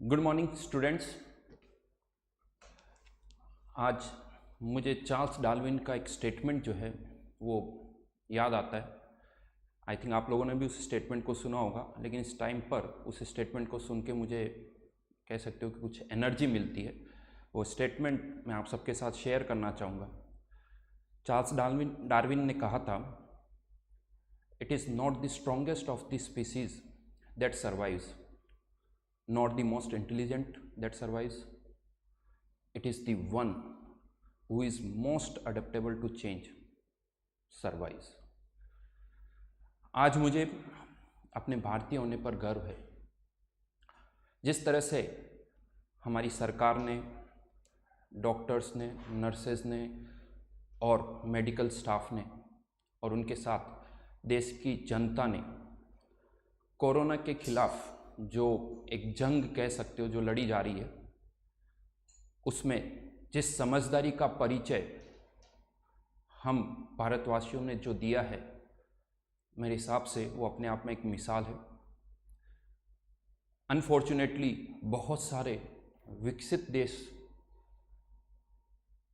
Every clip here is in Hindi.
Good morning students. आज मुझे चार्ल्स डार्विन का एक स्टेटमेंट जो है वो याद आता है। आई थिंक आप लोगों ने भी उस स्टेटमेंट को सुना होगा, लेकिन इस टाइम पर उस स्टेटमेंट को सुन के मुझे कह सकते हो कि कुछ एनर्जी मिलती है। वो स्टेटमेंट मैं आप सबके साथ शेयर करना चाहूँगा। चार्ल्स डार्विन ने कहा था, it is not the strongest of the species that survives, not the most intelligent that survives, it is the one who is most adaptable to change survives। आज मुझे अपने भारतीय होने पर गर्व है। जिस तरह से हमारी सरकार ने, डॉक्टर्स ने, नर्सेज ने और मेडिकल स्टाफ ने और उनके साथ देश की जनता ने कोरोना के खिलाफ जो एक जंग कह सकते हो जो लड़ी जा रही है, उसमें जिस समझदारी का परिचय हम भारतवासियों ने जो दिया है, मेरे हिसाब से वो अपने आप में एक मिसाल है। अनफॉर्चुनेटली बहुत सारे विकसित देश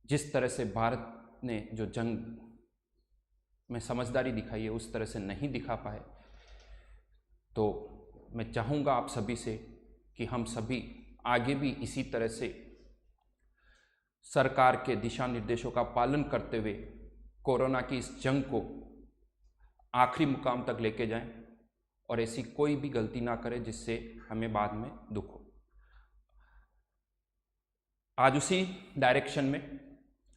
जिस तरह से भारत ने जो जंग में समझदारी दिखाई है उस तरह से नहीं दिखा पाए। तो मैं चाहूँगा आप सभी से कि हम सभी आगे भी इसी तरह से सरकार के दिशा निर्देशों का पालन करते हुए कोरोना की इस जंग को आखिरी मुकाम तक लेके जाएं और ऐसी कोई भी गलती ना करें जिससे हमें बाद में दुख हो। आज उसी डायरेक्शन में,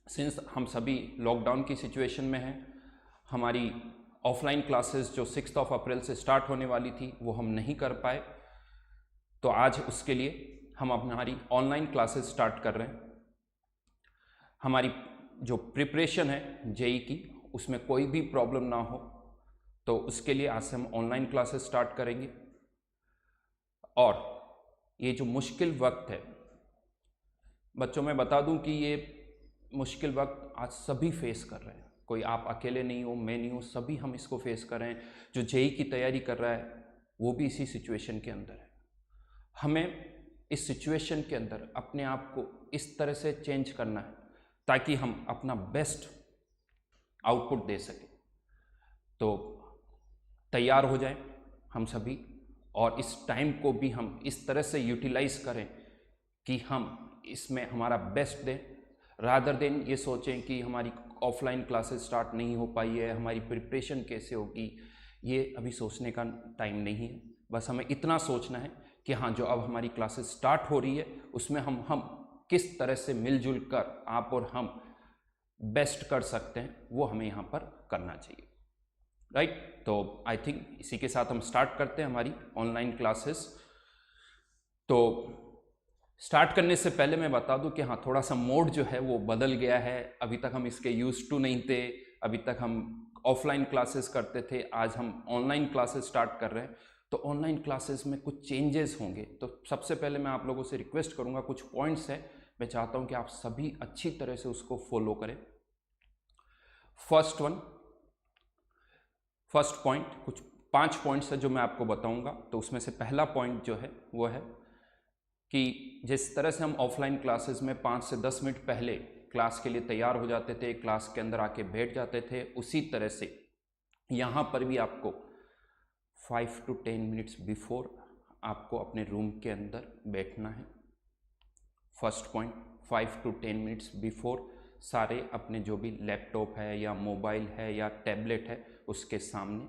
सिंस हम सभी लॉकडाउन की सिचुएशन में हैं, हमारी ऑफलाइन क्लासेस जो 6 अप्रैल से स्टार्ट होने वाली थी वो हम नहीं कर पाए, तो आज उसके लिए हम हमारी ऑनलाइन क्लासेस स्टार्ट कर रहे हैं। हमारी जो प्रिपरेशन है जेई की, उसमें कोई भी प्रॉब्लम ना हो, तो उसके लिए आज से हम ऑनलाइन क्लासेस स्टार्ट करेंगे। और ये जो मुश्किल वक्त है बच्चों, मैं बता दूं कि ये मुश्किल वक्त आज सभी फेस कर रहे हैं। कोई आप अकेले नहीं हो, मैं नहीं हूँ, सभी हम इसको फेस कर रहे हैं। जो जेई की तैयारी कर रहा है वो भी इसी सिचुएशन के अंदर है। हमें इस सिचुएशन के अंदर अपने आप को इस तरह से चेंज करना है ताकि हम अपना बेस्ट आउटपुट दे सकें। तो तैयार हो जाएं हम सभी, और इस टाइम को भी हम इस तरह से यूटिलाइज करें कि हम इसमें हमारा बेस्ट दें, रादर देन ये सोचें कि हमारी ऑफलाइन क्लासेस स्टार्ट नहीं हो पाई है, हमारी प्रिपरेशन कैसे होगी। ये अभी सोचने का टाइम नहीं है। बस हमें इतना सोचना है कि हाँ, जो अब हमारी क्लासेस स्टार्ट हो रही है उसमें हम किस तरह से मिलजुल कर आप और हम बेस्ट कर सकते हैं, वो हमें यहाँ पर करना चाहिए। राइट। तो आई थिंक इसी के साथ हम स्टार्ट करते हैं हमारी ऑनलाइन क्लासेस। तो स्टार्ट करने से पहले मैं बता दूं कि हाँ, थोड़ा सा मोड जो है वो बदल गया है। अभी तक हम इसके यूज्ड टू नहीं थे। अभी तक हम ऑफलाइन क्लासेस करते थे, आज हम ऑनलाइन क्लासेस स्टार्ट कर रहे हैं। तो ऑनलाइन क्लासेस में कुछ चेंजेस होंगे। तो सबसे पहले मैं आप लोगों से रिक्वेस्ट करूंगा, कुछ पॉइंट्स हैं, मैं चाहता हूं कि आप सभी अच्छी तरह से उसको फॉलो करें। फर्स्ट पॉइंट, कुछ 5 पॉइंट्स है जो मैं आपको बताऊंगा। तो उसमें से पहला पॉइंट जो है वो है कि जिस तरह से हम ऑफलाइन क्लासेस में 5 से 10 मिनट पहले क्लास के लिए तैयार हो जाते थे, क्लास के अंदर आके बैठ जाते थे, उसी तरह से यहाँ पर भी आपको 5 to 10 मिनट्स बिफोर आपको अपने रूम के अंदर बैठना है। First point, 5 to 10 minutes before सारे अपने जो भी लैपटॉप है या मोबाइल है या टैबलेट है उसके सामने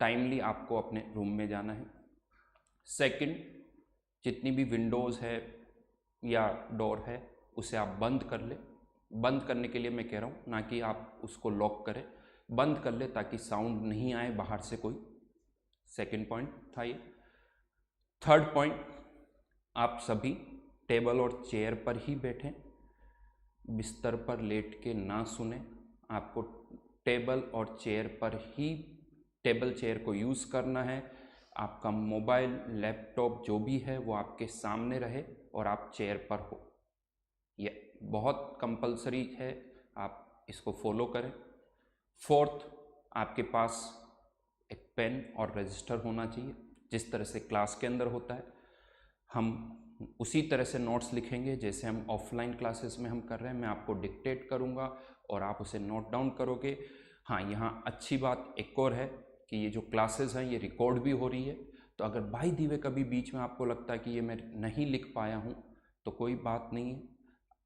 टाइमली आपको अपने रूम में जाना है। सेकंड, जितनी भी विंडोज़ है या डोर है उसे आप बंद कर ले। बंद करने के लिए मैं कह रहा हूँ, ना कि आप उसको लॉक करें, बंद कर ले ताकि साउंड नहीं आए बाहर से कोई। सेकंड पॉइंट था ये। थर्ड पॉइंट, आप सभी टेबल और चेयर पर ही बैठें, बिस्तर पर लेट के ना सुने। आपको टेबल और चेयर पर ही, टेबल चेयर को यूज़ करना है। आपका मोबाइल, लैपटॉप जो भी है वो आपके सामने रहे और आप चेयर पर हो। ये बहुत कंपलसरी है, आप इसको फॉलो करें। फोर्थ, आपके पास एक पेन और रजिस्टर होना चाहिए जिस तरह से क्लास के अंदर होता है। हम उसी तरह से नोट्स लिखेंगे जैसे हम ऑफलाइन क्लासेस में हम कर रहे हैं। मैं आपको डिक्टेट करूँगा और आप उसे नोट डाउन करोगे। हाँ, यहाँ अच्छी बात एक और है कि ये जो क्लासेस हैं ये रिकॉर्ड भी हो रही है, तो अगर बाय द वे कभी बीच में आपको लगता है कि ये मैं नहीं लिख पाया हूँ तो कोई बात नहीं है।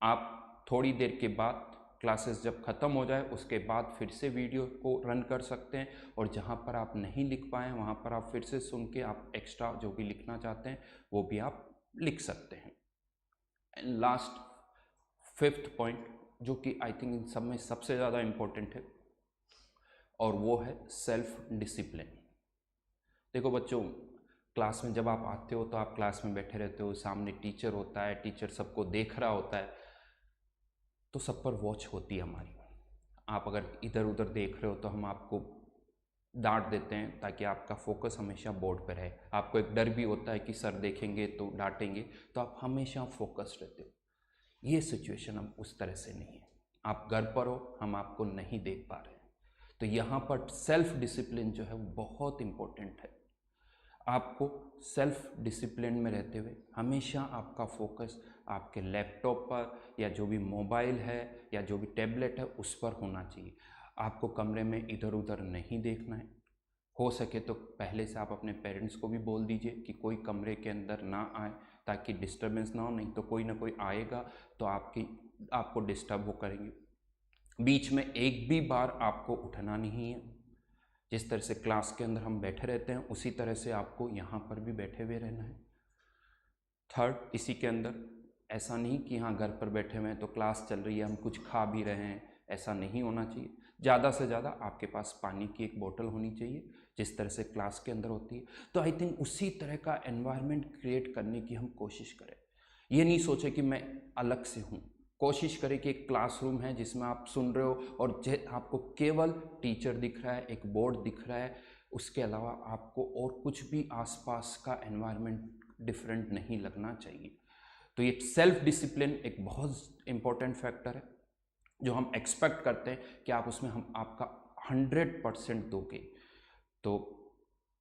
आप थोड़ी देर के बाद क्लासेस जब ख़त्म हो जाए उसके बाद फिर से वीडियो को रन कर सकते हैं, और जहाँ पर आप नहीं लिख पाए वहाँ पर आप फिर से सुन के आप एक्स्ट्रा जो भी लिखना चाहते हैं वो भी आप लिख सकते हैं। एंड लास्ट 5th पॉइंट जो कि आई थिंक इन सब में सबसे ज़्यादा इम्पोर्टेंट है, और वो है सेल्फ डिसिप्लिन। देखो बच्चों, क्लास में जब आप आते हो तो आप क्लास में बैठे रहते हो, सामने टीचर होता है, टीचर सबको देख रहा होता है, तो सब पर वॉच होती है हमारी। आप अगर इधर उधर देख रहे हो तो हम आपको डांट देते हैं ताकि आपका फोकस हमेशा बोर्ड पर रहे। आपको एक डर भी होता है कि सर देखेंगे तो डांटेंगे, तो आप हमेशा फोकस्ड रहते हो। ये सिचुएशन अब उस तरह से नहीं है। आप घर पर हो, हम आपको नहीं देख पा रहे हैं, तो यहाँ पर सेल्फ डिसिप्लिन जो है वो बहुत इम्पोर्टेंट है। आपको सेल्फ डिसिप्लिन में रहते हुए हमेशा आपका फोकस आपके लैपटॉप पर या जो भी मोबाइल है या जो भी टैबलेट है उस पर होना चाहिए। आपको कमरे में इधर उधर नहीं देखना है। हो सके तो पहले से आप अपने पेरेंट्स को भी बोल दीजिए कि कोई कमरे के अंदर ना आए ताकि डिस्टर्बेंस ना हो, नहीं तो कोई ना कोई आएगा तो आपको डिस्टर्ब वो करेंगे। बीच में एक भी बार आपको उठना नहीं है। जिस तरह से क्लास के अंदर हम बैठे रहते हैं उसी तरह से आपको यहाँ पर भी बैठे हुए रहना है। 3rd, इसी के अंदर ऐसा नहीं कि हाँ घर पर बैठे हुए हैं तो क्लास चल रही है हम कुछ खा भी रहे हैं, ऐसा नहीं होना चाहिए। ज़्यादा से ज़्यादा आपके पास पानी की एक बोतल होनी चाहिए जिस तरह से क्लास के अंदर होती है। तो आई थिंक उसी तरह का एनवायरनमेंट क्रिएट करने की हम कोशिश करें। ये नहीं सोचे कि मैं अलग से हूँ। कोशिश करें कि एक क्लासरूम है जिसमें आप सुन रहे हो और आपको केवल टीचर दिख रहा है, एक बोर्ड दिख रहा है, उसके अलावा आपको और कुछ भी आसपास का एनवायरनमेंट डिफरेंट नहीं लगना चाहिए। तो ये सेल्फ डिसिप्लिन एक बहुत इंपॉर्टेंट फैक्टर है जो हम एक्सपेक्ट करते हैं कि आप उसमें हम आपका 100% दोगे। तो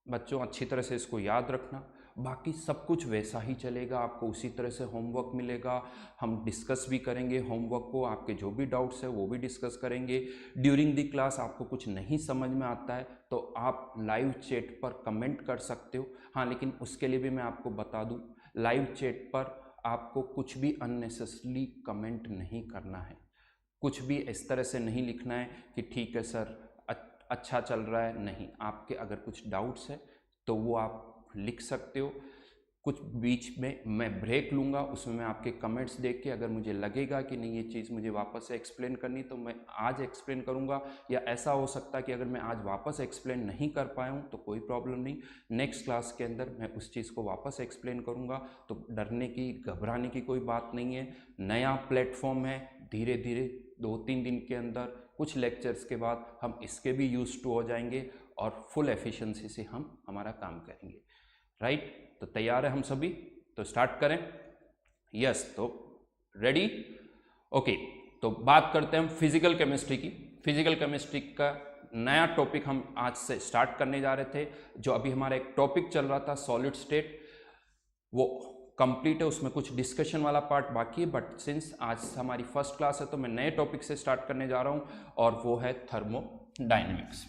बच्चों अच्छी तरह से इसको याद रखना। बाकी सब कुछ वैसा ही चलेगा, आपको उसी तरह से होमवर्क मिलेगा। हम डिस्कस भी करेंगे होमवर्क को, आपके जो भी डाउट्स है वो भी डिस्कस करेंगे। ड्यूरिंग द क्लास आपको कुछ नहीं समझ में आता है तो आप लाइव चैट पर कमेंट कर सकते हो। हाँ, लेकिन उसके लिए भी मैं आपको बता दूं, लाइव चैट पर आपको कुछ भी अननेसेसरी कमेंट नहीं करना है। कुछ भी इस तरह से नहीं लिखना है कि ठीक है सर अच्छा चल रहा है, नहीं। आपके अगर कुछ डाउट्स है तो वो आप लिख सकते हो। कुछ बीच में मैं ब्रेक लूँगा, उसमें मैं आपके कमेंट्स देख के अगर मुझे लगेगा कि नहीं ये चीज़ मुझे वापस से एक्सप्लेन करनी तो मैं आज एक्सप्लेन करूँगा, या ऐसा हो सकता है कि अगर मैं आज वापस एक्सप्लेन नहीं कर पाया हूँ तो कोई प्रॉब्लम नहीं, नेक्स्ट क्लास के अंदर मैं उस चीज़ को वापस एक्सप्लेन करूँगा। तो डरने की घबराने की कोई बात नहीं है। नया प्लेटफॉर्म है, धीरे धीरे 2-3 दिन के अंदर कुछ लेक्चर्स के बाद हम इसके भी यूज टू हो जाएंगे और फुल एफिशिएंसी से हम हमारा काम करेंगे। राइट? तो तैयार है हम सभी? तो स्टार्ट करें। यस, तो रेडी? ओके, तो बात करते हैं हम फिजिकल केमिस्ट्री की। फिजिकल केमिस्ट्री का नया टॉपिक हम आज से स्टार्ट करने जा रहे थे। जो अभी हमारा एक टॉपिक चल रहा था सॉलिड स्टेट, वो कंप्लीट है, उसमें कुछ डिस्कशन वाला पार्ट बाकी है। बट सिंस आज हमारी फर्स्ट क्लास है तो मैं नए टॉपिक से स्टार्ट करने जा रहा हूं और वो है थर्मोडायनेमिक्स।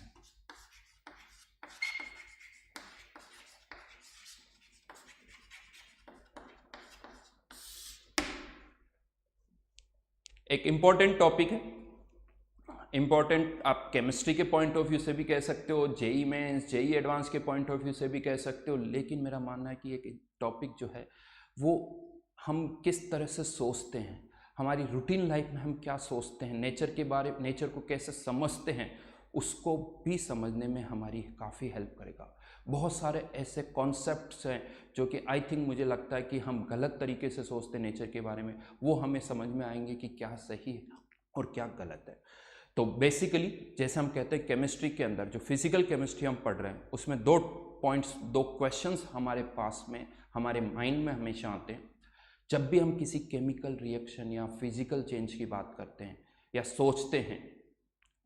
एक इंपॉर्टेंट टॉपिक है, इंपॉर्टेंट आप केमिस्ट्री के पॉइंट ऑफ व्यू से भी कह सकते हो, जेई मेंस जेई एडवांस के पॉइंट ऑफ व्यू से भी कह सकते हो। लेकिन मेरा मानना है कि एक टॉपिक जो है वो हम किस तरह से सोचते हैं, हमारी रूटीन लाइफ में हम क्या सोचते हैं, नेचर को कैसे समझते हैं, उसको भी समझने में हमारी काफ़ी हेल्प करेगा। बहुत सारे ऐसे कॉन्सेप्ट्स हैं जो कि आई थिंक मुझे लगता है कि हम गलत तरीके से सोचते हैं नेचर के बारे में, वो हमें समझ में आएंगे कि क्या सही है और क्या गलत है। तो बेसिकली जैसे हम कहते हैं केमिस्ट्री के अंदर जो फिजिकल केमिस्ट्री हम पढ़ रहे हैं उसमें 2 पॉइंट्स, 2 क्वेश्चंस हमारे पास में, हमारे माइंड में हमेशा आते हैं जब भी हम किसी केमिकल रिएक्शन या फिजिकल चेंज की बात करते हैं या सोचते हैं।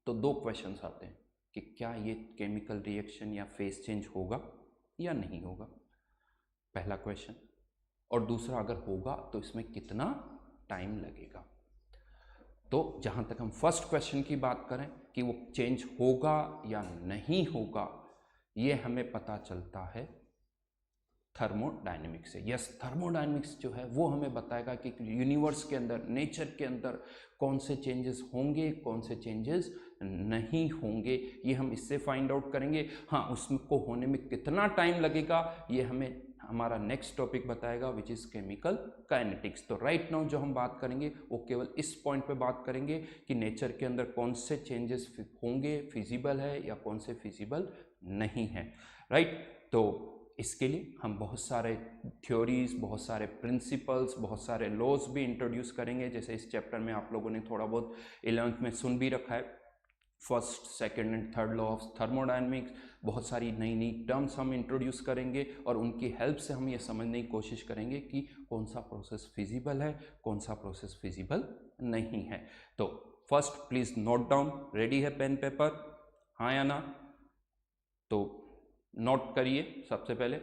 तो 2 क्वेश्चंस आते हैं कि क्या ये केमिकल रिएक्शन या फेस चेंज होगा या नहीं होगा, पहला क्वेश्चन। और दूसरा अगर होगा तो इसमें कितना टाइम लगेगा। तो जहाँ तक हम फर्स्ट क्वेश्चन की बात करें कि वो चेंज होगा या नहीं होगा, ये हमें पता चलता है थर्मोडायनेमिक्स से। यस, थर्मोडायनेमिक्स जो है वो हमें बताएगा कि यूनिवर्स के अंदर, नेचर के अंदर कौन से चेंजेस होंगे, कौन से चेंजेस नहीं होंगे, ये हम इससे फाइंड आउट करेंगे। हाँ, उसको होने में कितना टाइम लगेगा ये हमें हमारा नेक्स्ट टॉपिक बताएगा, विच इज़ केमिकल काइनेटिक्स। तो राइट नाउ जो हम बात करेंगे वो केवल इस पॉइंट पे बात करेंगे कि नेचर के अंदर कौन से चेंजेस होंगे, फिजिबल है या कौन से फिजिबल नहीं है। राइट, तो इसके लिए हम बहुत सारे थ्योरीज, बहुत सारे प्रिंसिपल्स, बहुत सारे लॉज भी इंट्रोड्यूस करेंगे। जैसे इस चैप्टर में आप लोगों ने थोड़ा बहुत 11th में सुन भी रखा है, first, second and third law of thermodynamics. बहुत सारी नई नई टर्म्स हम इंट्रोड्यूस करेंगे और उनकी हेल्प से हम ये समझने की कोशिश करेंगे कि कौन सा प्रोसेस फिजिबल है, कौन सा प्रोसेस फिजिबल नहीं है। तो first please note down. Ready है पेन पेपर? हाँ या ना? तो नोट करिए सबसे पहले,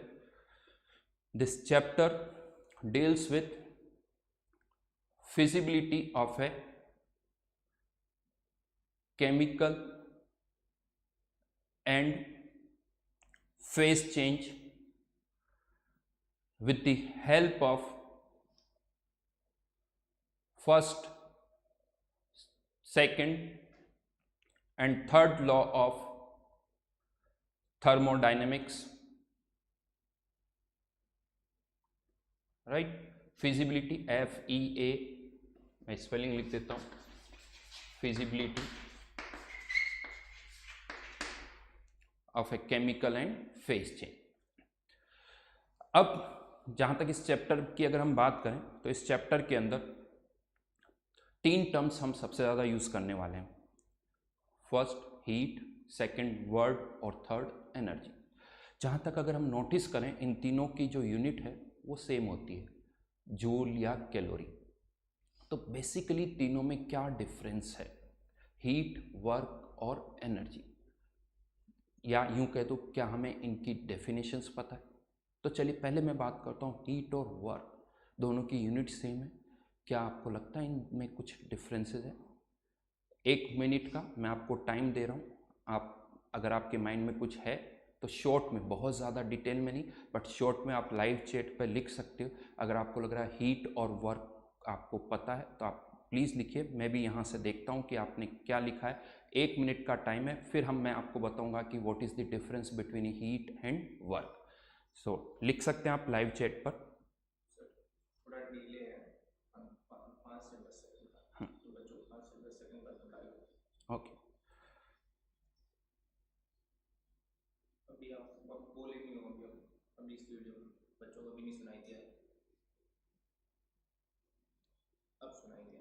this chapter deals with feasibility of A chemical and phase change with the help of first, second and third law of thermodynamics. Right, feasibility, FEA, मैं स्पेलिंग लिख देता हूं, feasibility of a chemical and phase change. अब जहां तक इस चैप्टर की अगर हम बात करें तो इस चैप्टर के अंदर 3 टर्म्स हम सबसे ज़्यादा यूज़ करने वाले हैं। फर्स्ट हीट, सेकंड वर्ड और थर्ड एनर्जी। जहाँ तक अगर हम नोटिस करें, इन तीनों की जो यूनिट है वो सेम होती है, जूल या कैलोरी। तो बेसिकली तीनों में क्या डिफरेंस है, हीट, वर्क और एनर्जी, या यूं कह दो क्या हमें इनकी डेफिनेशंस पता है? तो चलिए पहले मैं बात करता हूँ हीट और वर्क, दोनों की यूनिट सेम है, क्या आपको लगता है इनमें कुछ डिफरेंसेस है? 1 मिनट का मैं आपको टाइम दे रहा हूँ, आप अगर आपके माइंड में कुछ है तो शॉर्ट में, बहुत ज़्यादा डिटेल में नहीं, बट शॉर्ट में आप लाइव चैट पर लिख सकते हो। अगर आपको लग रहा है हीट और वर्क आपको पता है तो आप प्लीज़ लिखिए, मैं भी यहाँ से देखता हूँ कि आपने क्या लिखा है। 1 मिनट का टाइम है, फिर मैं आपको बताऊँगा कि what is the difference between heat and work. So लिख सकते हैं आप लाइव चैट पर। थोड़ा डिले है, 5 से 10 सेकंड का, तो बच्चों 5 से 10 सेकंड बाद बताइए। ओके, अभी आप बोले नहीं होंगे, अभी इस वीडियो में बच्चों को भी नहीं सुनाई दिया है, अब सुनाई दिया।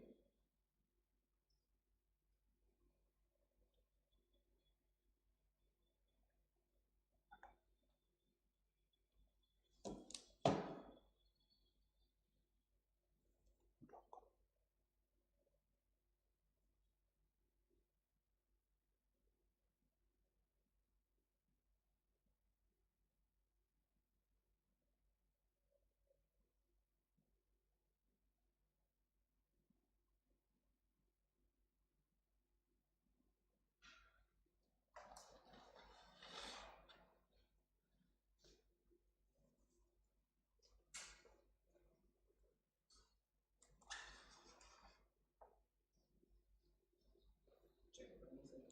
चेक कर नहीं सर,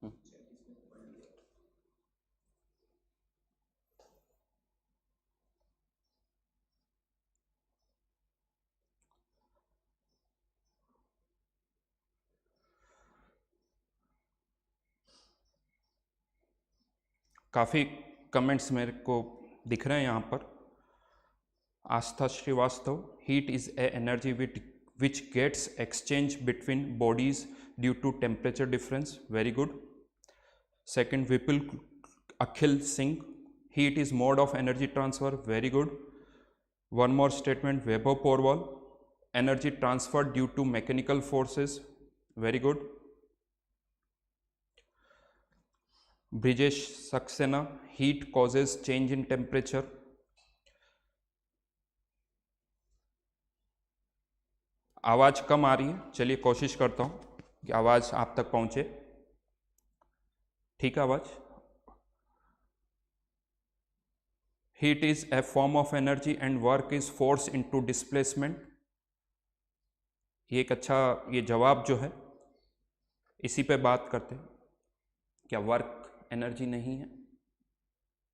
चेक इसमें पढ़ लिया। काफ़ी कमेंट्स मेरे को दिख रहे हैं यहाँ पर। Aastha Srivastava, heat is a energy which gets exchange between bodies due to temperature difference. Very good. Second, Vipul Akhil Singh, heat is mode of energy transfer. Very good. One more statement, Vaibhav Porwal, energy transferred due to mechanical forces. Very good. Brijesh Saxena, heat causes change in temperature. आवाज़ कम आ रही है, चलिए कोशिश करता हूँ कि आवाज़ आप तक पहुँचे। ठीक है आवाज़? Heat is a form of energy and work is force into displacement. ये एक अच्छा ये जवाब जो है इसी पे बात करते हैं। क्या वर्क एनर्जी नहीं है?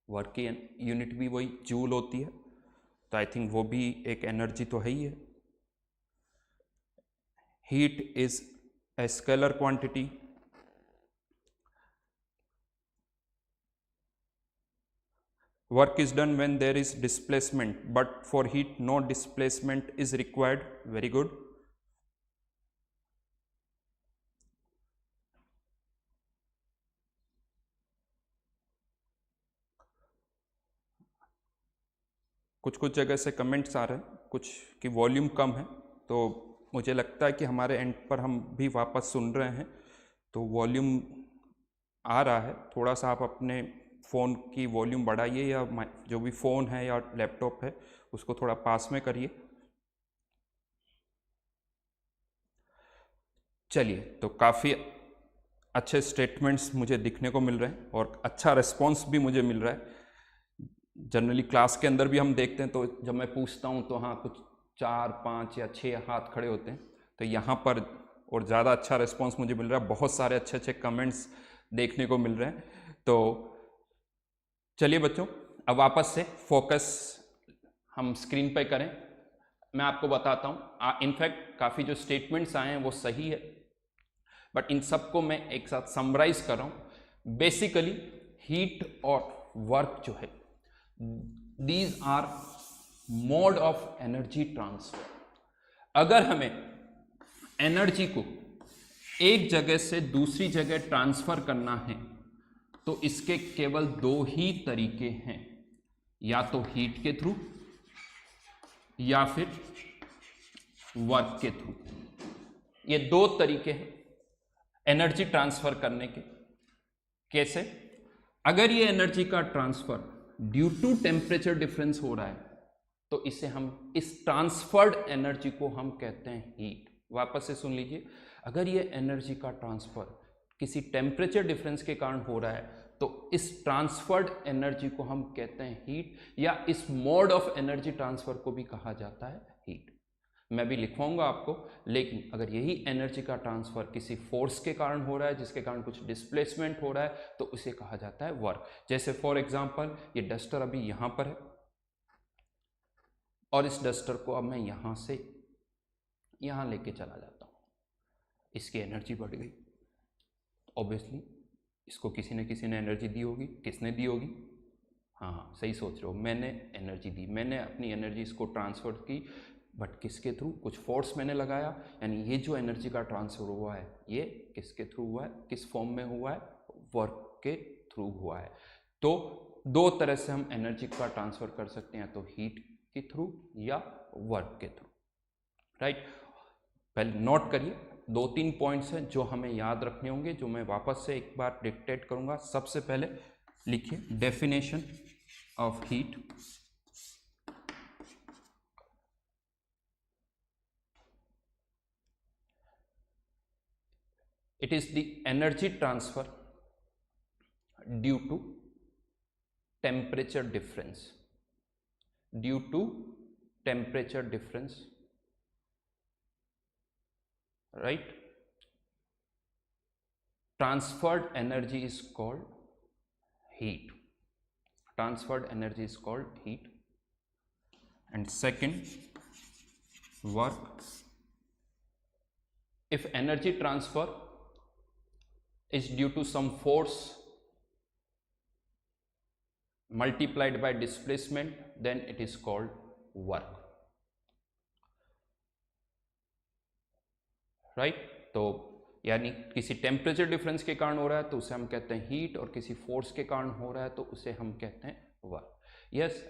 वर्क की यूनिट भी वही जूल होती है, तो आई थिंक वो भी एक एनर्जी तो है ही है। Heat is a scalar quantity. Work is done when there is displacement, but for heat no displacement is required. Very good. कुछ कुछ जगह से कमेंट्स आ रहे हैं कुछ कि वॉल्यूम कम है, तो मुझे लगता है कि हमारे एंड पर हम भी वापस सुन रहे हैं, तो वॉल्यूम आ रहा है। थोड़ा सा आप अपने फ़ोन की वॉल्यूम बढ़ाइए, या जो भी फ़ोन है या लैपटॉप है उसको थोड़ा पास में करिए। चलिए, तो काफ़ी अच्छे स्टेटमेंट्स मुझे दिखने को मिल रहे हैं और अच्छा रिस्पॉन्स भी मुझे मिल रहा है। जनरली क्लास के अंदर भी हम देखते हैं, तो जब मैं पूछता हूँ तो हाँ कुछ 4, 5 या 6 हाथ खड़े होते हैं, तो यहाँ पर और ज़्यादा अच्छा रिस्पॉन्स मुझे मिल रहा है। बहुत सारे अच्छे अच्छे कमेंट्स देखने को मिल रहे हैं। तो चलिए बच्चों, अब वापस से फोकस हम स्क्रीन पे करें। मैं आपको बताता हूँ, इनफैक्ट काफ़ी जो स्टेटमेंट्स आए हैं वो सही है, बट इन सबको मैं एक साथ समराइज कर रहा हूँ। बेसिकली हीट और वर्क जो है, these are mode of energy transfer. अगर हमें एनर्जी को एक जगह से दूसरी जगह ट्रांसफर करना है तो इसके केवल 2 ही तरीके हैं, या तो हीट के थ्रू या फिर वर्क के थ्रू। ये 2 तरीके हैं एनर्जी ट्रांसफर करने के। कैसे? अगर ये एनर्जी का transfer due to temperature difference हो रहा है तो इसे हम, इस ट्रांसफर्ड एनर्जी को हम कहते हैं हीट। वापस से सुन लीजिए, अगर ये एनर्जी का ट्रांसफर किसी टेम्परेचर डिफरेंस के कारण हो रहा है तो इस ट्रांसफर्ड एनर्जी को हम कहते हैं हीट, या इस मोड ऑफ एनर्जी ट्रांसफर को भी कहा जाता है हीट। मैं भी लिखवाऊंगा आपको, लेकिन अगर यही एनर्जी का ट्रांसफर किसी फोर्स के कारण हो रहा है, जिसके कारण कुछ डिस्प्लेसमेंट हो रहा है, तो उसे कहा जाता है वर्क। जैसे फॉर एग्जांपल ये डस्टर अभी यहां पर है और इस डस्टर को अब मैं यहां से यहां लेके चला जाता हूं, इसकी एनर्जी बढ़ गई। ऑब्वियसली इसको किसी ने एनर्जी दी होगी। किसने दी होगी? हाँ, सही सोच रहे हो, मैंने एनर्जी दी, मैंने अपनी एनर्जी इसको ट्रांसफर की, बट किसके थ्रू? कुछ फोर्स मैंने लगाया। यानी ये जो एनर्जी का ट्रांसफर हुआ है ये किसके थ्रू हुआ है? किस फॉर्म में हुआ है? वर्क के थ्रू हुआ है। तो 2 तरह से हम एनर्जी का ट्रांसफर कर सकते हैं, तो हीट के थ्रू या वर्क के थ्रू। राइट? पहले नोट करिए, 2-3 पॉइंट्स हैं जो हमें याद रखने होंगे, जो मैं वापस से एक बार डिक्टेट करूंगा। सबसे पहले लिखिए definition of heat. It is the energy transfer due to temperature difference. Due to temperature difference, right? Transferred energy is called heat. Transferred energy is called heat. And second, work. If energy transfer is due to some force multiplied by displacement, then it is called work. Right? तो यानी किसी टेम्परेचर डिफरेंस के कारण हो रहा है तो उसे हम कहते हैं हीट, और किसी फोर्स के कारण हो रहा है तो उसे हम कहते हैं वर्क। यस,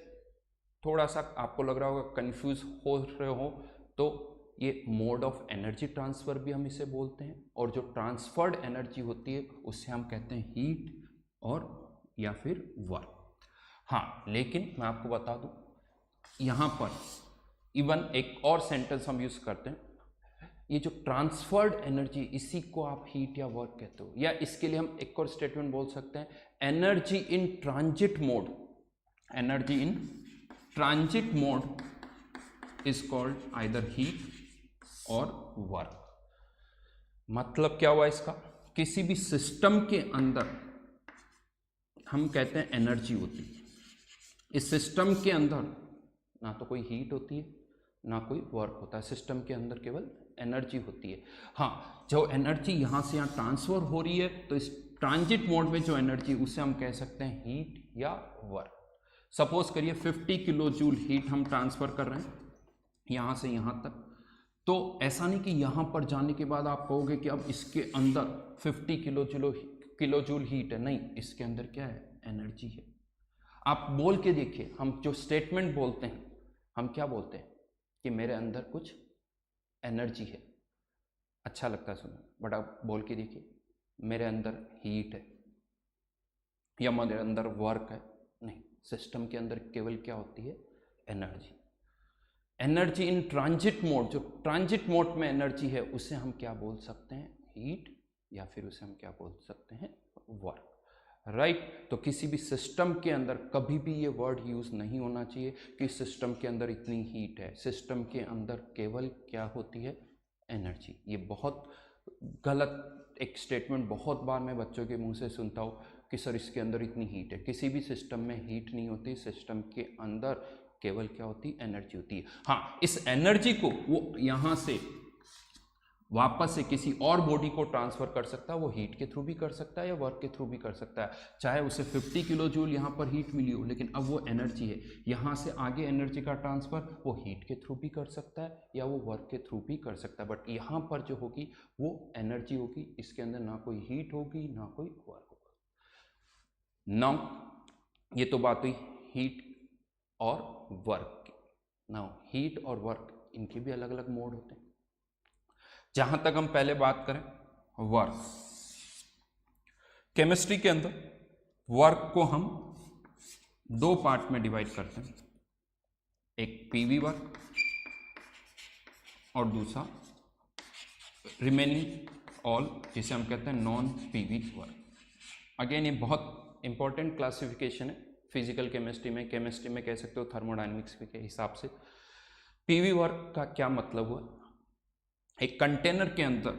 थोड़ा सा आपको लग रहा होगा, कंफ्यूज हो रहे हो, तो ये मोड ऑफ एनर्जी ट्रांसफर भी हम इसे बोलते हैं, और जो ट्रांसफर्ड एनर्जी होती है उससे हम कहते हैं हीट और या फिर वर्क। हाँ, लेकिन मैं आपको बता दूं, यहाँ पर इवन एक और सेंटेंस हम यूज करते हैं, ये जो ट्रांसफर्ड एनर्जी, इसी को आप हीट या वर्क कहते हो। या इसके लिए हम एक और स्टेटमेंट बोल सकते हैं, energy in transit mode, energy in transit mode is called either heat और वर्क। मतलब क्या हुआ इसका, किसी भी सिस्टम के अंदर हम कहते हैं एनर्जी होती है, इस सिस्टम के अंदर ना तो कोई हीट होती है ना कोई वर्क होता है, सिस्टम के अंदर केवल एनर्जी होती है। हाँ, जो एनर्जी यहाँ से यहाँ ट्रांसफर हो रही है, तो इस ट्रांजिट मोड में जो एनर्जी, उसे हम कह सकते हैं हीट या वर्क। सपोज करिए 50 किलो जूल हीट हम ट्रांसफर कर रहे हैं यहाँ से यहाँ तक, तो ऐसा नहीं कि यहाँ पर जाने के बाद आप कहोगे कि अब इसके अंदर 50 किलो जूल हीट है, नहीं, इसके अंदर क्या है, एनर्जी है। आप बोल के देखिए, हम जो स्टेटमेंट बोलते हैं हम क्या बोलते हैं कि मेरे अंदर कुछ एनर्जी है, अच्छा लगता है सुनने, बट आप बोल के देखिए मेरे अंदर हीट है या मेरे अंदर वर्क है, नहीं, सिस्टम के अंदर केवल क्या होती है, energy. Energy in transit mode, जो ट्रांजिट मोड में एनर्जी है उसे हम क्या बोल सकते हैं, हीट, या फिर उसे हम क्या बोल सकते हैं, वर्क। राइट। तो किसी भी सिस्टम के अंदर कभी भी ये वर्ड यूज नहीं होना चाहिए कि सिस्टम के अंदर इतनी हीट है, सिस्टम के अंदर केवल क्या होती है, एनर्जी। ये बहुत गलत एक स्टेटमेंट बहुत बार मैं बच्चों के मुंह से सुनता हूँ कि सर इसके अंदर इतनी हीट है। किसी भी सिस्टम में हीट नहीं होती, सिस्टम के अंदर केवल क्या होती, एनर्जी होती है। हाँ, इस एनर्जी को वो यहाँ से वापस से किसी और बॉडी को ट्रांसफर कर सकता है, वो हीट के थ्रू भी कर सकता है या वर्क के थ्रू भी कर सकता है। चाहे उसे 50 किलो जूल यहाँ पर हीट मिली हो, लेकिन अब वो एनर्जी है, यहाँ से आगे एनर्जी का ट्रांसफर वो हीट के थ्रू भी कर सकता है या वो वर्क के थ्रू भी कर सकता है, बट यहाँ पर जो होगी वो एनर्जी होगी, इसके अंदर ना कोई हीट होगी ना कोई वर्क होगा। नाउ ये तो बात हुई हीट और वर्क की। नाउ हीट और वर्क, इनके भी अलग अलग मोड होते हैं। जहां तक हम पहले बात करें वर्क, केमिस्ट्री के अंदर वर्क को हम दो पार्ट में डिवाइड करते हैं, एक पीवी वर्क और दूसरा रिमेनिंग ऑल, जिसे हम कहते हैं नॉन पीवी वर्क। अगेन ये बहुत इंपॉर्टेंट क्लासिफिकेशन है फिजिकल केमिस्ट्री में कह सकते हो थर्मोडायनेमिक्स के हिसाब से। पीवी वर्क का क्या मतलब हुआ, एक कंटेनर के अंदर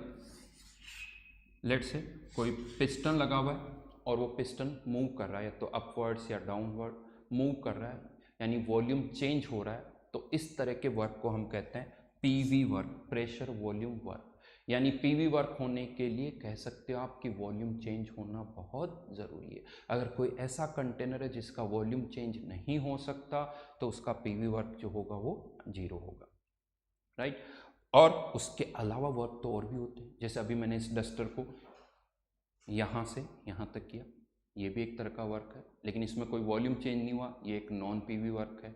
लेट से कोई पिस्टन लगा हुआ है और वो पिस्टन मूव कर रहा है, या तो अपवर्ड्स या डाउनवर्ड मूव कर रहा है, यानी वॉल्यूम चेंज हो रहा है, तो इस तरह के वर्क को हम कहते हैं PV work, pressure volume work. यानी पीवी वर्क होने के लिए कह सकते हो आप कि वॉल्यूम चेंज होना बहुत ज़रूरी है। अगर कोई ऐसा कंटेनर है जिसका वॉल्यूम चेंज नहीं हो सकता, तो उसका पीवी वर्क जो होगा वो 0 होगा। राइट। और उसके अलावा वर्क तो और भी होते हैं, जैसे अभी मैंने इस डस्टर को यहाँ से यहाँ तक किया, ये भी एक तरह का वर्क है, लेकिन इसमें कोई वॉल्यूम चेंज नहीं हुआ, ये एक नॉन पीवी वर्क है।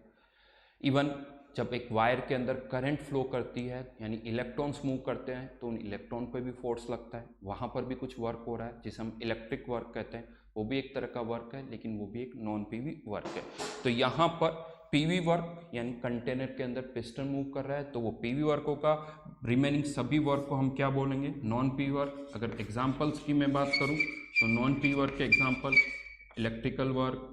इवन जब एक वायर के अंदर करंट फ्लो करती है, यानी इलेक्ट्रॉन्स मूव करते हैं, तो उन इलेक्ट्रॉन पर भी फोर्स लगता है, वहाँ पर भी कुछ वर्क हो रहा है, जिसे हम इलेक्ट्रिक वर्क कहते हैं, वो भी एक तरह का वर्क है, लेकिन वो भी एक नॉन पीवी वर्क है। तो यहाँ पर पीवी वर्क यानी कंटेनर के अंदर पिस्टन मूव कर रहा है, तो वो पीवी वर्क होगा। रिमेनिंग सभी वर्क को हम क्या बोलेंगे, नॉन पीवी वर्क। अगर एग्जांपल्स की मैं बात करूं तो नॉन पीवी वर्क के एग्जांपल इलेक्ट्रिकल वर्क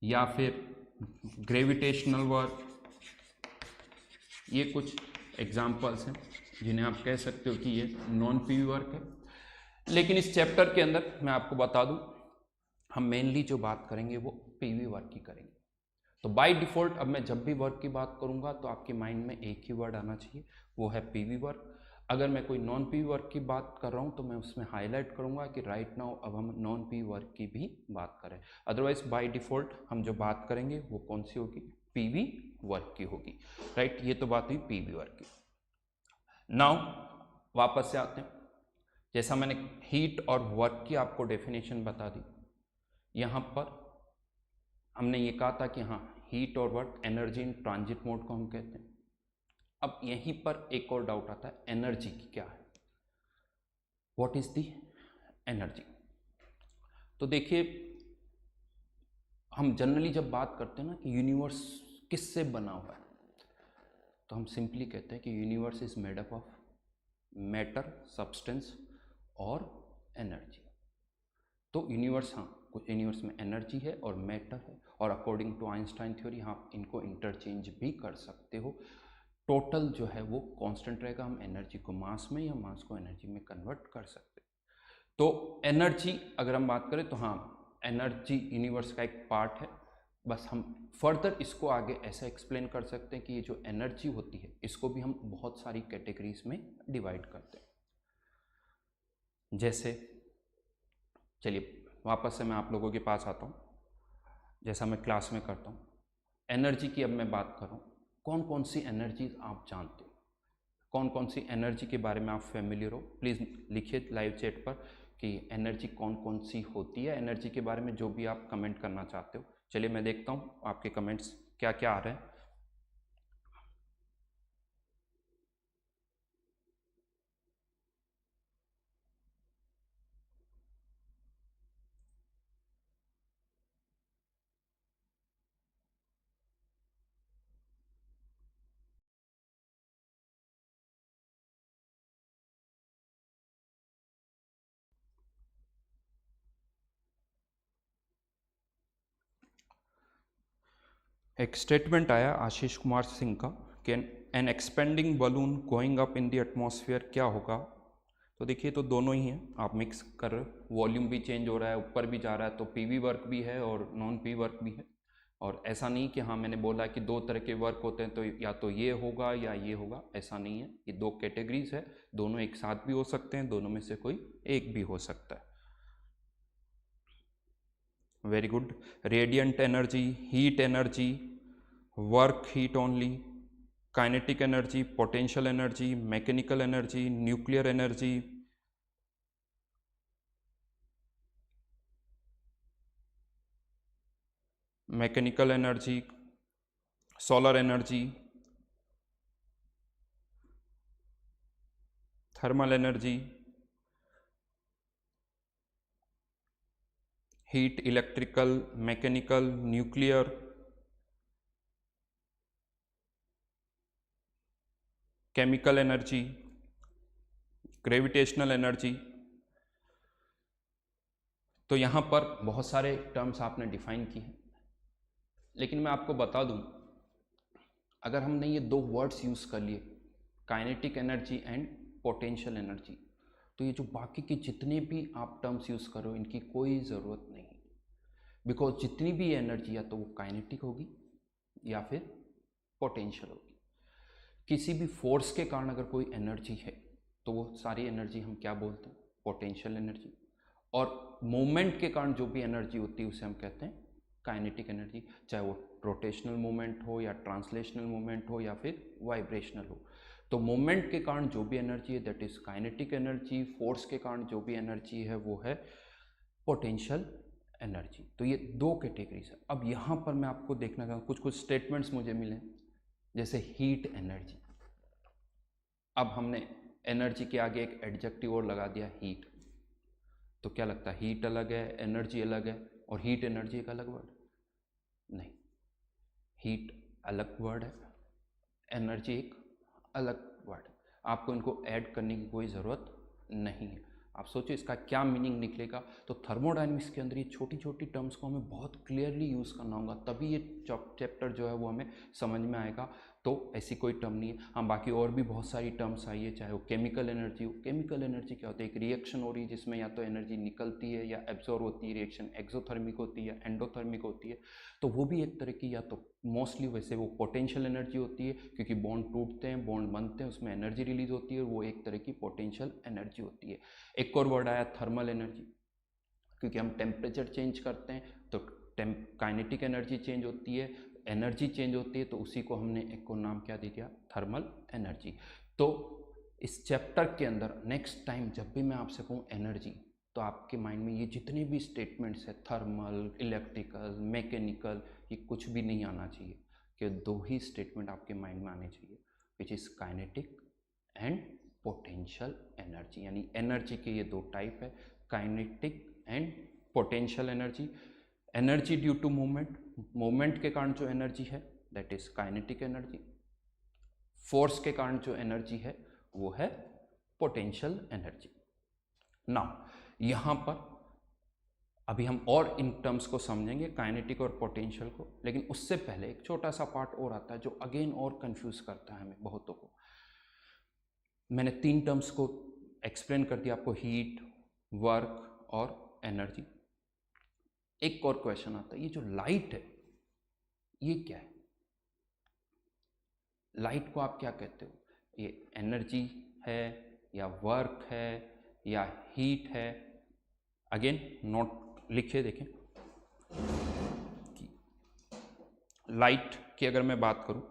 या फिर ग्रेविटेशनल वर्क, ये कुछ एग्जांपल्स हैं जिन्हें आप कह सकते हो कि ये नॉन पीवी वर्क है। लेकिन इस चैप्टर के अंदर मैं आपको बता दूं, हम मेनली जो बात करेंगे वो पीवी वर्क की करेंगे। तो बाय डिफॉल्ट अब मैं जब भी वर्क की बात करूंगा तो आपके माइंड में एक ही वर्ड आना चाहिए, वो है पीवी वर्क। अगर मैं कोई नॉन पीवी वर्क की बात कर रहा हूं तो मैं उसमें हाईलाइट करूंगा कि राइट नाउ अब हम नॉन पीवी वर्क की भी बात करें। अदरवाइज बाय डिफॉल्ट हम जो बात करेंगे वो कौन सी होगी, पीवी वर्क की होगी। राइट, ये तो बात हुई पीवी वर्क की। नाउ वापस से आते हैं, जैसा मैंने हीट और वर्क की आपको डेफिनेशन बता दी, यहाँ पर हमने ये कहा था कि हाँ, हीट और work energy in transit mode को हम कहते हैं। अब यहीं पर एक और डाउट आता है, एनर्जी की क्या है, व्हाट इज दी एनर्जी। तो देखिए, हम जनरली जब बात करते हैं ना कि यूनिवर्स किससे बना हुआ है, तो हम सिंपली कहते हैं कि universe is made up of matter, substance और एनर्जी। तो यूनिवर्स, हाँ, कुछ यूनिवर्स में एनर्जी है और मैटर है, और अकॉर्डिंग टू आइंस्टाइन थ्योरी आप इनको इंटरचेंज भी कर सकते हो। टोटल जो है वो कांस्टेंट रहेगा, हम एनर्जी को मास में या मास को एनर्जी में कन्वर्ट कर सकते हैं। तो एनर्जी अगर हम बात करें तो हाँ, एनर्जी यूनिवर्स का एक पार्ट है। बस हम फर्दर इसको आगे ऐसा एक्सप्लेन कर सकते हैं कि ये जो एनर्जी होती है इसको भी हम बहुत सारी कैटेगरीज में डिवाइड करते हैं। जैसे चलिए वापस से मैं आप लोगों के पास आता हूँ, जैसा मैं क्लास में करता हूँ। एनर्जी की अब मैं बात कर रहा हूँ, कौन कौन सी एनर्जीज आप जानते हो, कौन कौन सी एनर्जी के बारे में आप फेमिलियर हो। प्लीज़ लिखिए लाइव चैट पर कि एनर्जी कौन कौन सी होती है, एनर्जी के बारे में जो भी आप कमेंट करना चाहते हो। चलिए मैं देखता हूँ आपके कमेंट्स क्या क्या आ रहे हैं। एक स्टेटमेंट आया आशीष कुमार सिंह का कि an expanding balloon going up in the atmosphere क्या होगा। तो देखिए, तो दोनों ही हैं, आप मिक्स कर रहे हो, वॉल्यूम भी चेंज हो रहा है, ऊपर भी जा रहा है, तो पीवी वर्क भी है और नॉन पीवी वर्क भी है। और ऐसा नहीं कि हाँ मैंने बोला कि दो तरह के वर्क होते हैं तो या तो ये होगा या ये होगा, ऐसा नहीं है। ये दो कैटेगरीज है, दोनों एक साथ भी हो सकते हैं, दोनों में से कोई एक भी हो सकता है। Very good. Radiant energy, heat energy, work heat only, kinetic energy, potential energy, mechanical energy, nuclear energy, mechanical energy, solar energy, thermal energy, heat, electrical, mechanical, nuclear, chemical energy, gravitational energy. तो यहाँ पर बहुत सारे टर्म्स आपने डिफाइन किए हैं, लेकिन मैं आपको बता दूं, अगर हमने ये दो वर्ड्स यूज़ कर लिए, kinetic energy and potential energy, तो ये जो बाकी के जितने भी आप टर्म्स यूज़ करो इनकी कोई ज़रूरत नहीं, बिकॉज जितनी भी एनर्जी या तो वो काइनेटिक होगी या फिर पोटेंशियल होगी। किसी भी फोर्स के कारण अगर कोई एनर्जी है तो वो सारी एनर्जी हम क्या बोलते हैं, पोटेंशियल एनर्जी। और मूवमेंट के कारण जो भी एनर्जी होती है उसे हम कहते हैं काइनेटिक एनर्जी, चाहे वो रोटेशनल मूवमेंट हो या ट्रांसलेशनल मूवमेंट हो या फिर वाइब्रेशनल हो। तो मूवमेंट के कारण जो भी एनर्जी है that is kinetic energy, force के कारण जो भी एनर्जी है वो है पोटेंशियल एनर्जी। तो ये दो कैटेगरीज है। अब यहाँ पर मैं आपको देखना चाहूँ, कुछ कुछ स्टेटमेंट्स मुझे मिले, जैसे हीट एनर्जी। अब हमने एनर्जी के आगे एक एडजेक्टिव और लगा दिया हीट, तो क्या लगता है हीट अलग है, एनर्जी अलग है, और हीट एनर्जी एक अलग वर्ड? नहीं, हीट अलग वर्ड है, एनर्जी एक अलग वर्ड है। आपको इनको ऐड करने की कोई ज़रूरत नहीं है। आप सोचो इसका क्या मीनिंग निकलेगा। तो थर्मोडायनेमिक्स के अंदर ये छोटी छोटी टर्म्स को हमें बहुत क्लियरली यूज़ करना होगा, तभी ये चैप्टर जो है वो हमें समझ में आएगा। तो ऐसी कोई टर्म नहीं है। हाँ, बाकी और भी बहुत सारी टर्म्स आई है, चाहे वो केमिकल एनर्जी हो। केमिकल एनर्जी क्या होता है, एक रिएक्शन हो रही है जिसमें या तो एनर्जी निकलती है या एब्जॉर्ब होती है, रिएक्शन एक्सोथर्मिक होती है, एंडोथर्मिक होती है, तो वो भी एक तरह की, या तो मोस्टली वैसे वो पोटेंशियल एनर्जी होती है, क्योंकि बॉन्ड टूटते हैं, बॉन्ड बनते हैं, उसमें एनर्जी रिलीज होती है, वो एक तरह की पोटेंशियल एनर्जी होती है। एक और वर्ड आया थर्मल एनर्जी, क्योंकि हम टेम्परेचर चेंज करते हैं तो काइनेटिक एनर्जी चेंज होती है, एनर्जी चेंज होती है, तो उसी को हमने एक को नाम क्या दे दिया, थर्मल एनर्जी। तो इस चैप्टर के अंदर नेक्स्ट टाइम जब भी मैं आपसे कहूँ एनर्जी, तो आपके माइंड में ये जितने भी स्टेटमेंट्स है, थर्मल, इलेक्ट्रिकल, मैकेनिकल, ये कुछ भी नहीं आना चाहिए, कि दो ही स्टेटमेंट आपके माइंड में आने चाहिए, which is kinetic and potential energy. यानी एनर्जी के ये दो टाइप है, kinetic and potential energy. Energy due to movement, movement के कारण जो एनर्जी है that is kinetic energy. Force के कारण जो एनर्जी है वो है पोटेंशियल एनर्जी। नाउ यहाँ पर अभी हम और इन टर्म्स को समझेंगे, काइनेटिक और पोटेंशियल को, लेकिन उससे पहले एक छोटा सा पार्ट और आता है जो अगेन और कंफ्यूज करता है हमें बहुतों को। मैंने 3 टर्म्स को एक्सप्लेन कर दिया आपको, हीट, वर्क और एनर्जी। एक और क्वेश्चन आता है, ये जो लाइट है ये क्या है? लाइट को आप क्या कहते हो? ये एनर्जी है या वर्क है या हीट है? अगेन नोट लिखिए, देखें कि लाइट की अगर मैं बात करूं,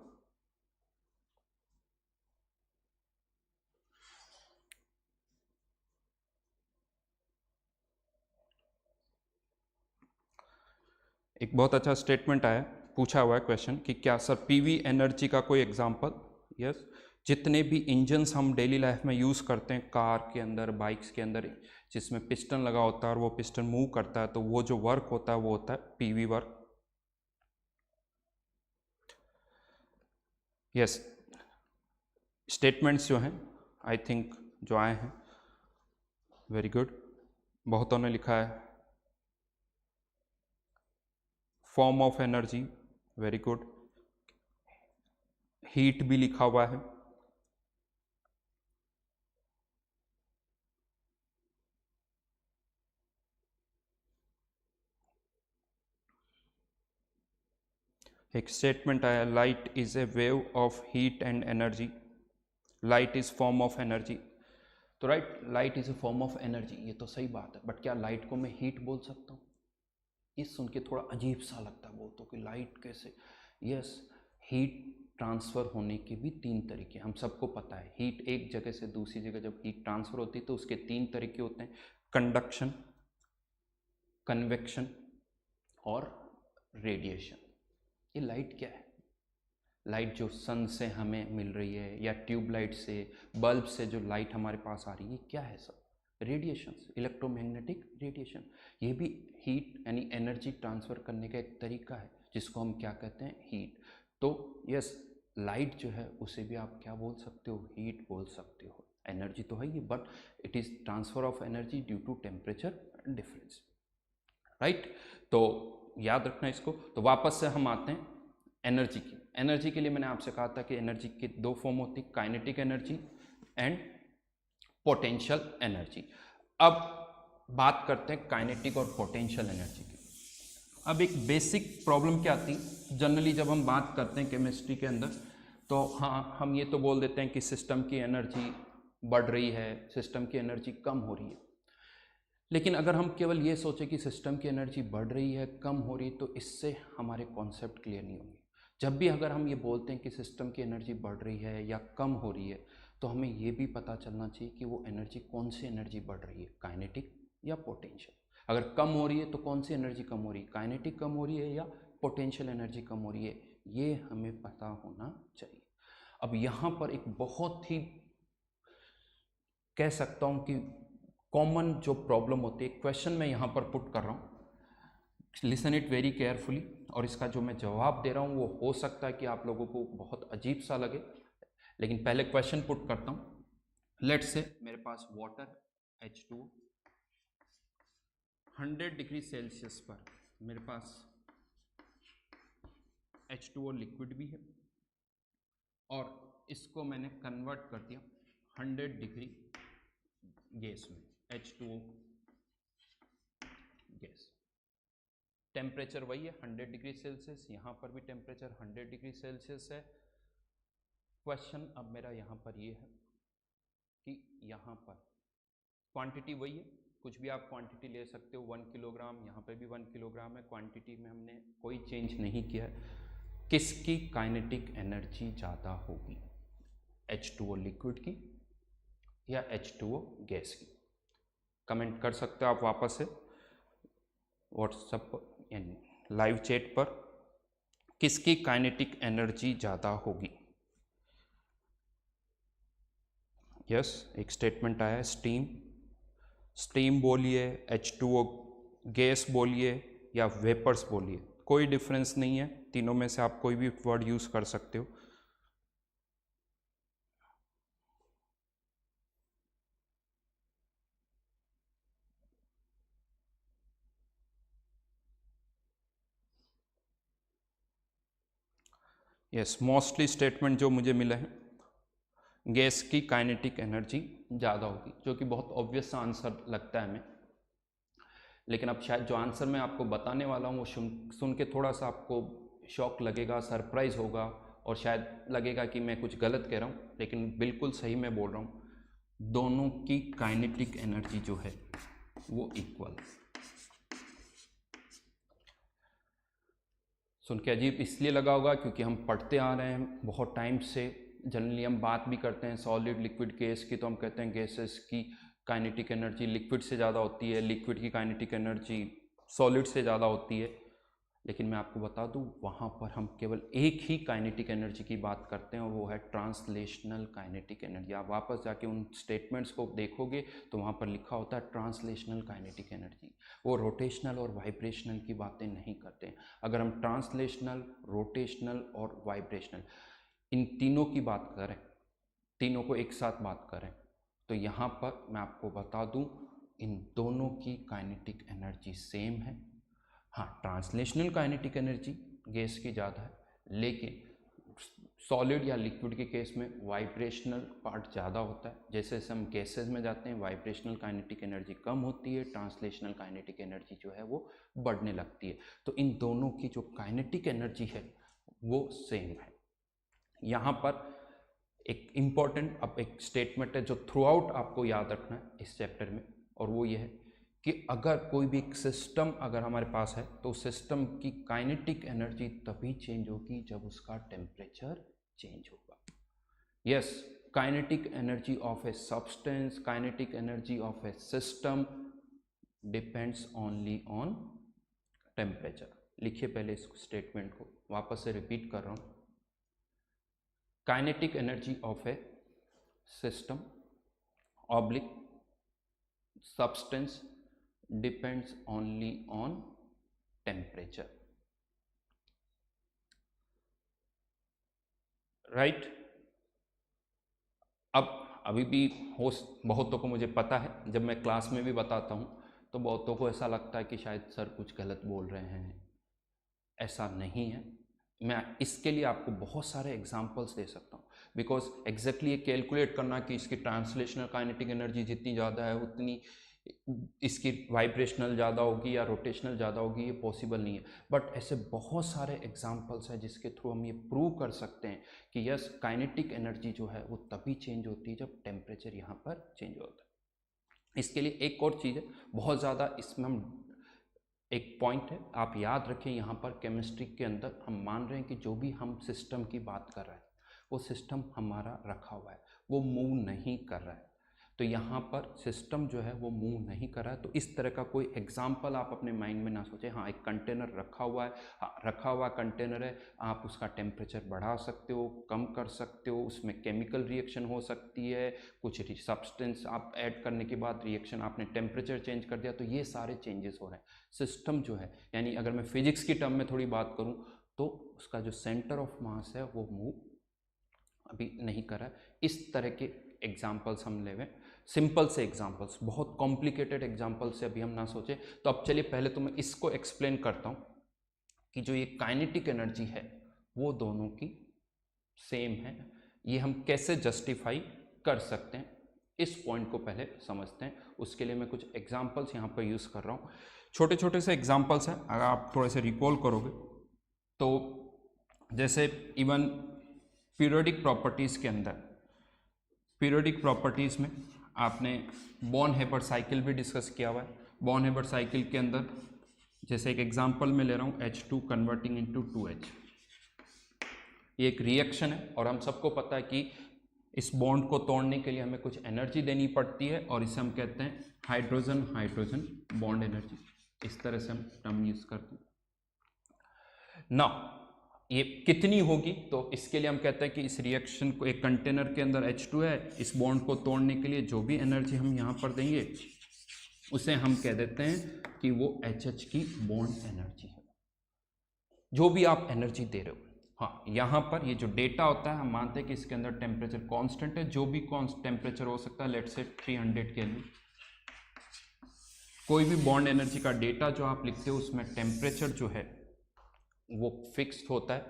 एक बहुत अच्छा स्टेटमेंट आया, पूछा हुआ है क्वेश्चन कि क्या सर पीवी एनर्जी का कोई एग्जांपल? यस, जितने भी इंजन्स हम डेली लाइफ में यूज़ करते हैं, कार के अंदर, बाइक्स के अंदर, जिसमें पिस्टन लगा होता है और वो पिस्टन मूव करता है, तो वो जो वर्क होता है वो होता है पीवी वर्क। यस, स्टेटमेंट्स जो हैं आई थिंक जो आए हैं, वेरी गुड। बहुतों ने लिखा है form of energy, very good. Heat भी लिखा हुआ है। एक स्टेटमेंट आया, light is a wave of heat and energy, light is form of energy. तो right, light is a form of energy, ये तो सही बात है, बट क्या लाइट को मैं हीट बोल सकता हूँ? ये सुन के थोड़ा अजीब सा लगता है बोलते कि लाइट कैसे? यस, हीट ट्रांसफ़र होने के भी 3 तरीके, हम सबको पता है। हीट एक जगह से दूसरी जगह जब हीट ट्रांसफ़र होती है तो उसके 3 तरीके होते हैं, कंडक्शन, कन्वेक्शन और रेडिएशन। ये लाइट क्या है? लाइट जो सन से हमें मिल रही है या ट्यूबलाइट से, बल्ब से जो लाइट हमारे पास आ रही है, ये क्या है सब? Radiations, electromagnetic radiation. ये भी हीट यानी एनर्जी ट्रांसफ़र करने का एक तरीका है जिसको हम क्या कहते हैं? हीट। तो यस, लाइट जो है उसे भी आप क्या बोल सकते हो? हीट बोल सकते हो। एनर्जी तो है ये, but it is transfer of energy due to temperature difference, right? तो याद रखना इसको। तो वापस से हम आते हैं एनर्जी की। एनर्जी के लिए मैंने आपसे कहा था कि एनर्जी की 2 फॉर्म होती, kinetic energy and potential energy. अब बात करते हैं काइनेटिक और पोटेंशियल एनर्जी की। अब एक बेसिक प्रॉब्लम क्या आती, जनरली जब हम बात करते हैं केमिस्ट्री के अंदर, तो हाँ, हम ये तो बोल देते हैं कि सिस्टम की एनर्जी बढ़ रही है, सिस्टम की एनर्जी कम हो रही है। लेकिन अगर हम केवल ये सोचें कि सिस्टम की एनर्जी बढ़ रही है, कम हो रही है, तो इससे हमारे कॉन्सेप्ट क्लियर नहीं होंगे। जब भी अगर हम ये बोलते हैं कि सिस्टम की एनर्जी बढ़ रही है या कम हो रही है, तो हमें ये भी पता चलना चाहिए कि वो एनर्जी, कौन सी एनर्जी बढ़ रही है, काइनेटिक या पोटेंशियल। अगर कम हो रही है तो कौन सी एनर्जी कम हो रही है, काइनेटिक कम हो रही है या पोटेंशियल एनर्जी कम हो रही है, ये हमें पता होना चाहिए। अब यहाँ पर एक बहुत ही, कह सकता हूँ कि कॉमन जो प्रॉब्लम होती है, क्वेश्चन मैं यहाँ पर पुट कर रहा हूँ, लिसन इट वेरी केयरफुली, और इसका जो मैं जवाब दे रहा हूँ वो हो सकता है कि आप लोगों को बहुत अजीब सा लगे, लेकिन पहले क्वेश्चन पुट करता हूँ। लेट्स से मेरे पास वाटर H2O, 100 डिग्री सेल्सियस पर मेरे पास H2O लिक्विड भी है, और इसको मैंने कन्वर्ट कर दिया 100 डिग्री गैस में, H2O गैस। टेम्परेचर वही है 100 डिग्री सेल्सियस, यहाँ पर भी टेम्परेचर 100 डिग्री सेल्सियस है। क्वेश्चन अब मेरा यहाँ पर ये है कि यहाँ पर क्वांटिटी वही है, कुछ भी आप क्वांटिटी ले सकते हो, 1 किलोग्राम, यहाँ पे भी 1 किलोग्राम है, क्वांटिटी में हमने कोई चेंज नहीं किया है। किसकी काइनेटिक एनर्जी ज़्यादा होगी, H2O लिक्विड की या H2O गैस की? कमेंट कर सकते हो आप वापस से व्हाट्सएप यानी लाइव चैट पर, किसकी काइनेटिक एनर्जी ज़्यादा होगी? यस, एक स्टेटमेंट आया है, स्टीम। स्टीम बोलिए, H2O गैस बोलिए या वेपर्स बोलिए, कोई डिफरेंस नहीं है, तीनों में से आप कोई भी वर्ड यूज़ कर सकते हो। यस, मोस्टली स्टेटमेंट जो मुझे मिला है, गैस की काइनेटिक एनर्जी ज़्यादा होगी, जो कि बहुत ऑब्वियस सा आंसर लगता है हमें। लेकिन अब शायद जो आंसर मैं आपको बताने वाला हूँ वो सुन के थोड़ा सा आपको शॉक लगेगा, सरप्राइज होगा, और शायद लगेगा कि मैं कुछ गलत कह रहा हूँ, लेकिन बिल्कुल सही मैं बोल रहा हूँ। दोनों की काइनेटिक एनर्जी जो है वो इक्वल। सुन के अजीब इसलिए लगा होगा क्योंकि हम पढ़ते आ रहे हैं बहुत टाइम से, जनरली हम बात भी करते हैं सॉलिड लिक्विड गैस की, तो हम कहते हैं गैसेस की काइनेटिक एनर्जी लिक्विड से ज़्यादा होती है, लिक्विड की काइनेटिक एनर्जी सॉलिड से ज़्यादा होती है। लेकिन मैं आपको बता दूं, वहाँ पर हम केवल एक ही काइनेटिक एनर्जी की बात करते हैं, और वो है ट्रांसलेशनल काइनेटिक एनर्जी। आप वापस जाके उन स्टेटमेंट्स को देखोगे तो वहाँ पर लिखा होता है ट्रांसलेशनल काइनेटिक एनर्जी। वो रोटेशनल और वाइब्रेशनल की बातें नहीं करते हैं। अगर हम ट्रांसलेशनल, रोटेशनल और वाइब्रेशनल इन तीनों की बात करें, तीनों को एक साथ बात करें, तो यहाँ पर मैं आपको बता दूं, इन दोनों की काइनेटिक एनर्जी सेम है। हाँ, ट्रांसलेशनल काइनेटिक एनर्जी गैस की ज़्यादा है, लेकिन सॉलिड या लिक्विड के केस में वाइब्रेशनल पार्ट ज़्यादा होता है। जैसे जैसे हम गैसेज में जाते हैं, वाइब्रेशनल काइनेटिक एनर्जी कम होती है, ट्रांसलेशनल काइनेटिक एनर्जी जो है वो बढ़ने लगती है। तो इन दोनों की जो काइनेटिक एनर्जी है वो सेम है। यहाँ पर एक इम्पॉर्टेंट अब एक स्टेटमेंट है जो थ्रू आउट आपको याद रखना है इस चैप्टर में, और वो ये है कि अगर कोई भी एक सिस्टम अगर हमारे पास है तो सिस्टम की काइनेटिक एनर्जी तभी चेंज होगी जब उसका टेम्परेचर चेंज होगा। Yes, kinetic energy of a substance, kinetic energy of A system depends only on temperature. लिखिए पहले इस स्टेटमेंट को, वापस से रिपीट कर रहा हूँ। Kinetic energy of A system oblique substance depends only on temperature, right? अब अभी भी हो बहुतों को मुझे पता है, जब मैं क्लास में भी बताता हूँ तो बहुतों को ऐसा लगता है कि शायद सर कुछ गलत बोल रहे हैं। ऐसा नहीं है। मैं इसके लिए आपको बहुत सारे एग्जांपल्स दे सकता हूँ, बिकॉज एग्जैक्टली ये कैलकुलेट करना कि इसकी ट्रांसलेशनल काइनेटिक एनर्जी जितनी ज़्यादा है उतनी इसकी वाइब्रेशनल ज़्यादा होगी या रोटेशनल ज़्यादा होगी, ये पॉसिबल नहीं है। बट ऐसे बहुत सारे एग्जांपल्स हैं जिसके थ्रू हम ये प्रूव कर सकते हैं कि यस, काइनेटिक एनर्जी जो है वो तभी चेंज होती है जब टेम्परेचर यहाँ पर चेंज होता है। इसके लिए एक और चीज़ है, बहुत ज़्यादा इसमें हम एक पॉइंट है, आप याद रखें, यहाँ पर केमिस्ट्री के अंदर हम मान रहे हैं कि जो भी हम सिस्टम की बात कर रहे हैं वो सिस्टम हमारा रखा हुआ है, वो मूव नहीं कर रहा है। तो यहाँ पर सिस्टम जो है वो मूव नहीं कर रहा है। तो इस तरह का कोई एग्जाम्पल आप अपने माइंड में ना सोचें। हाँ, एक कंटेनर रखा हुआ है, हाँ रखा हुआ कंटेनर है, आप उसका टेम्परेचर बढ़ा सकते हो, कम कर सकते हो, उसमें केमिकल रिएक्शन हो सकती है, कुछ सब्सटेंस आप ऐड करने के बाद रिएक्शन, आपने टेम्परेचर चेंज कर दिया, तो ये सारे चेंजेस हो रहे हैं। सिस्टम जो है, यानी अगर मैं फिजिक्स की टर्म में थोड़ी बात करूँ तो उसका जो सेंटर ऑफ मास है वो मूव अभी नहीं कर रहा है। इस तरह के एग्जाम्पल्स हम लेवें, सिंपल से एग्जाम्पल्स, बहुत कॉम्प्लिकेटेड एग्जाम्पल से अभी हम ना सोचें। तो अब चलिए पहले तो मैं इसको एक्सप्लेन करता हूँ कि जो ये काइनेटिक एनर्जी है वो दोनों की सेम है। ये हम कैसे जस्टिफाई कर सकते हैं, इस पॉइंट को पहले समझते हैं। उसके लिए मैं कुछ एग्जाम्पल्स यहाँ पर यूज़ कर रहा हूँ। छोटे छोटे से एग्जाम्पल्स हैं, अगर आप थोड़े से रिकॉल करोगे तो जैसे इवन पीरियोडिक प्रॉपर्टीज़ के अंदर, पीरियोडिक प्रॉपर्टीज़ में आपने बॉर्न हेबर्ट साइकिल भी डिस्कस किया हुआ है। बॉर्न हेबर्ट साइकिल के अंदर जैसे एक एग्जांपल में ले रहा हूँ, H2 कन्वर्टिंग इनटू 2H। ये एक रिएक्शन है और हम सबको पता है कि इस बॉन्ड को तोड़ने के लिए हमें कुछ एनर्जी देनी पड़ती है, और इसे हम कहते हैं हाइड्रोजन हाइड्रोजन बॉन्ड एनर्जी। इस तरह से हम टर्म यूज़ करते हैं ना। ये कितनी होगी, तो इसके लिए हम कहते हैं कि इस रिएक्शन को, एक कंटेनर के अंदर H2 है, इस बॉन्ड को तोड़ने के लिए जो भी एनर्जी हम यहाँ पर देंगे उसे हम कह देते हैं कि वो HH की बॉन्ड एनर्जी है, जो भी आप एनर्जी दे रहे हो। हाँ, यहाँ पर ये जो डेटा होता है हम मानते हैं कि इसके अंदर टेम्परेचर कांस्टेंट है, जो भी टेम्परेचर हो सकता है, लेट्स से 300 केल्विन। कोई भी बॉन्ड एनर्जी का डेटा जो आप लिखते हो उसमें टेम्परेचर जो है वो फिक्स्ड होता है।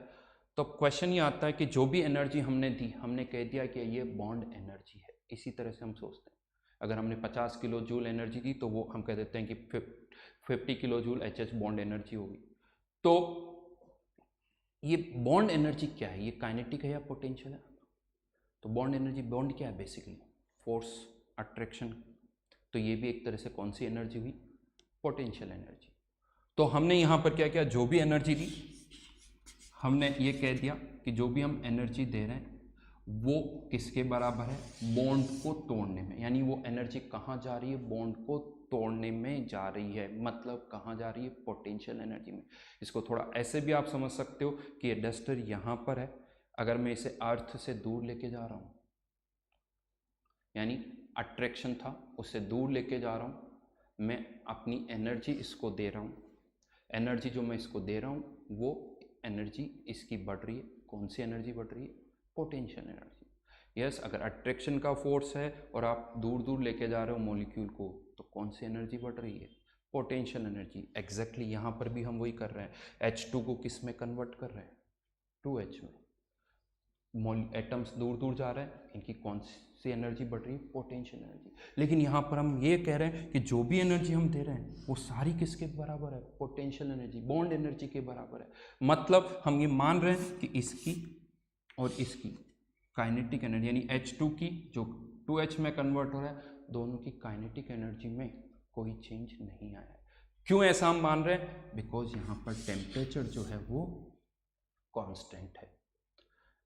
तो क्वेश्चन ये आता है कि जो भी एनर्जी हमने दी, हमने कह दिया कि ये बॉन्ड एनर्जी है। इसी तरह से हम सोचते हैं, अगर हमने 50 किलो जूल एनर्जी दी तो वो हम कह देते हैं कि 50 kilo joule HH bond energy होगी। तो ये बॉन्ड एनर्जी क्या है? ये काइनेटिक है या पोटेंशियल है? तो बॉन्ड एनर्जी, बॉन्ड क्या है? Basically force, attraction. तो ये भी एक तरह से कौन सी एनर्जी हुई? Potential energy. तो हमने यहाँ पर क्या किया, जो भी एनर्जी दी हमने ये कह दिया कि जो भी हम एनर्जी दे रहे हैं वो किसके बराबर है? बॉन्ड को तोड़ने में। यानी वो एनर्जी कहाँ जा रही है? बॉन्ड को तोड़ने में जा रही है। मतलब कहाँ जा रही है? पोटेंशियल एनर्जी में। इसको थोड़ा ऐसे भी आप समझ सकते हो कि ये डस्टर यहाँ पर है, अगर मैं इसे अर्थ से दूर लेके जा रहा हूँ, यानी अट्रैक्शन था उससे दूर लेके जा रहा हूँ, मैं अपनी एनर्जी इसको दे रहा हूँ। एनर्जी जो मैं इसको दे रहा हूँ वो एनर्जी इसकी बढ़ रही है। कौन सी एनर्जी बढ़ रही है? Potential energy. यस, अगर अट्रैक्शन का फोर्स है और आप दूर दूर लेके जा रहे हो मॉलिक्यूल को, तो कौन सी एनर्जी बढ़ रही है? Potential energy. एग्जैक्टली यहाँ पर भी हम वही कर रहे हैं। H2 को किस में कन्वर्ट कर रहे हैं? 2H में। एटम्स दूर दूर जा रहे हैं, इनकी कौन सी एनर्जी बढ़ रही है? Potential energy. लेकिन यहाँ पर हम ये कह रहे हैं कि जो भी एनर्जी हम दे रहे हैं वो सारी किसके बराबर है? पोटेंशियल एनर्जी, बॉन्ड एनर्जी के बराबर है। मतलब हम ये मान रहे हैं कि इसकी और इसकी काइनेटिक एनर्जी, यानी H2 की जो 2H में कन्वर्ट हो रहा है, दोनों की काइनेटिक एनर्जी में कोई चेंज नहीं आया है। क्यों ऐसा हम मान रहे हैं? बिकॉज यहाँ पर टेम्परेचर जो है वो कांस्टेंट है।